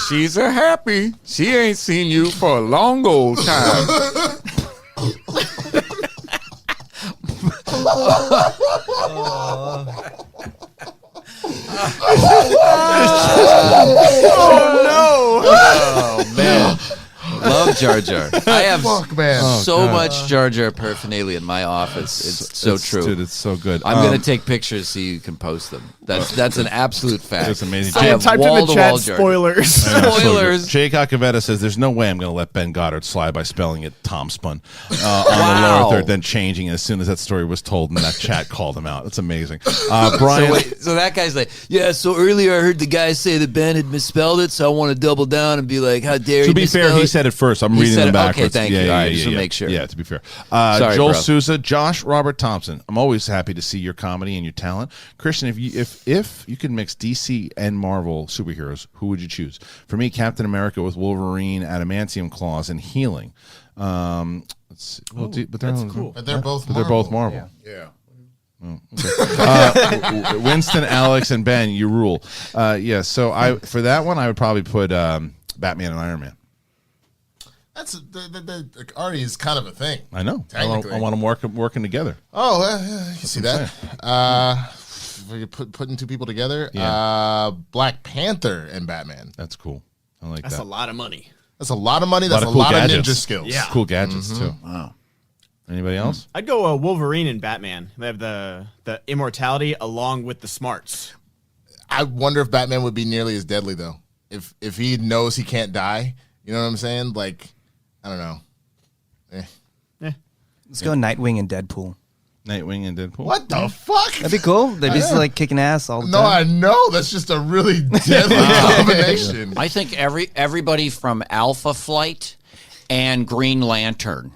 She's a happy. She ain't seen you for a long old time. Oh man. Love Jar Jar. I have so much Jar Jar paraphernalia in my office. It's so true. Dude, it's so good. I'm going to take pictures so you can post them. That's an absolute fact. That's amazing. Someone typed in the chat spoilers. Spoilers. Jake Acavetta says there's no way I'm going to let Ben Goddard slide by spelling it Tom Spun on the lower third, then changing it as soon as that story was told and that chat called him out. That's amazing. Brian. So that guy's like, yeah, so earlier I heard the guy say that Ben had misspelled it, so I want to double down and be like, how dare you? To be fair, he said it first. I'm reading them backwards. Okay, thank you. All right, just to make sure. Yeah, to be fair. Sorry, Joel bro. Sousa, Josh Robert Thompson. I'm always happy to see your comedy and your talent. Kristian, if you could mix DC and Marvel superheroes, who would you choose? For me, Captain America with Wolverine, adamantium claws, and healing. Let's see. Well, but that's cool. But they're both They're both Marvel. Yeah. Oh, okay. Winston, Alex, and Ben, you rule. So for that one, I would probably put Batman and Iron Man. That's the already is kind of a thing. I know. I want them working together. Oh, you see that? You're putting two people together. Yeah. Black Panther and Batman. That's cool. I like that. That's a lot of money. That's a lot of money. That's a cool lot gadgets. of ninja skills. Yeah. Cool gadgets too. Wow. Anybody else? I'd go Wolverine and Batman. They have the immortality along with the smarts. I wonder if Batman would be nearly as deadly though. If he knows he can't die, you know what I'm saying? Like, I don't know. Let's go Nightwing and Deadpool. Nightwing and Deadpool. What the fuck? That'd be cool. They'd be just like kicking ass all the No, time. I know. That's just a really deadly combination. I think everybody from Alpha Flight and Green Lantern.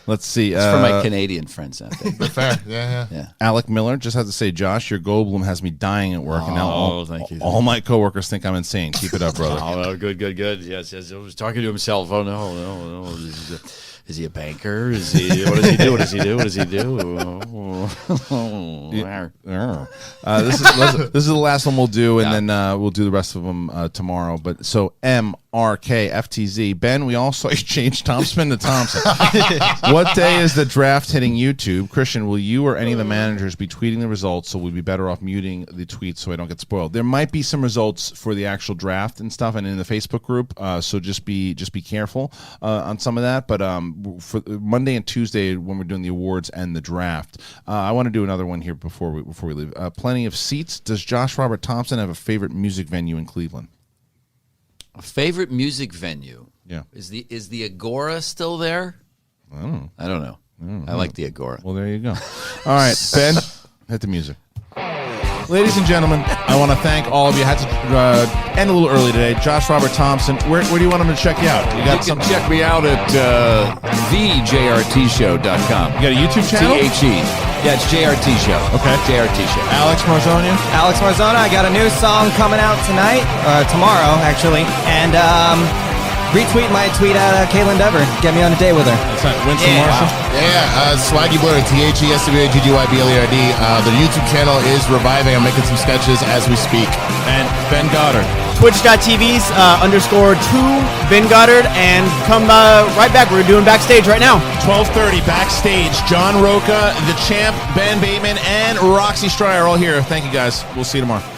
Let's see. It's for my Canadian friends out there. Fair. Yeah. Alec Miller just has to say, Josh, your Goldblum has me dying at work, and now thank you. all my coworkers think I'm insane. Keep it up, brother. Oh, good. Yes. I was talking to himself. Oh no. Is he a banker? What does he do? This is the last one we'll do, and then we'll do the rest of them tomorrow. But so MRKFTZ, Ben, we all saw you change Thompson to Thompson. What day is the draft hitting YouTube? Kristian, will you or any of the managers be tweeting the results? So we'd be better off muting the tweets so I don't get spoiled. There might be some results for the actual draft and stuff, and in the Facebook group. So just be careful on some of that. But for Monday and Tuesday when we're doing the awards and the draft, I want to do another one here before we leave. Plenty of seats. Does Josh Robert Thompson have a favorite music venue in Cleveland? A favorite music venue? Yeah. Is the Agora still there? I don't know. I like the Agora. Well, there you go. All right, Ben, hit the music. Ladies and gentlemen, I want to thank all of you. I had to end a little early today. Josh Robert Thompson, where do you want him to check you out? You can check me out at thejrtshow.com. You got a YouTube channel? THE. Yeah, it's JRT Show. Okay. JRT Show. Alex Marzona? Alex Marzona, I got a new song coming out tomorrow, actually. And retweet my tweet at Caitlin Dever. Get me on a date with her. That's not Winston Marshall? Yeah, Swaggy Blur, THESWAGGYBLERD. The YouTube channel is reviving. I'm making some sketches as we speak. And Ben Goddard. twitch.tv _2 Ben Goddard, and come right back. We're doing backstage right now. 12:30 backstage. John Roca, the champ, Ben Bateman, and Roxy Stryer all here. Thank you guys. We'll see you tomorrow.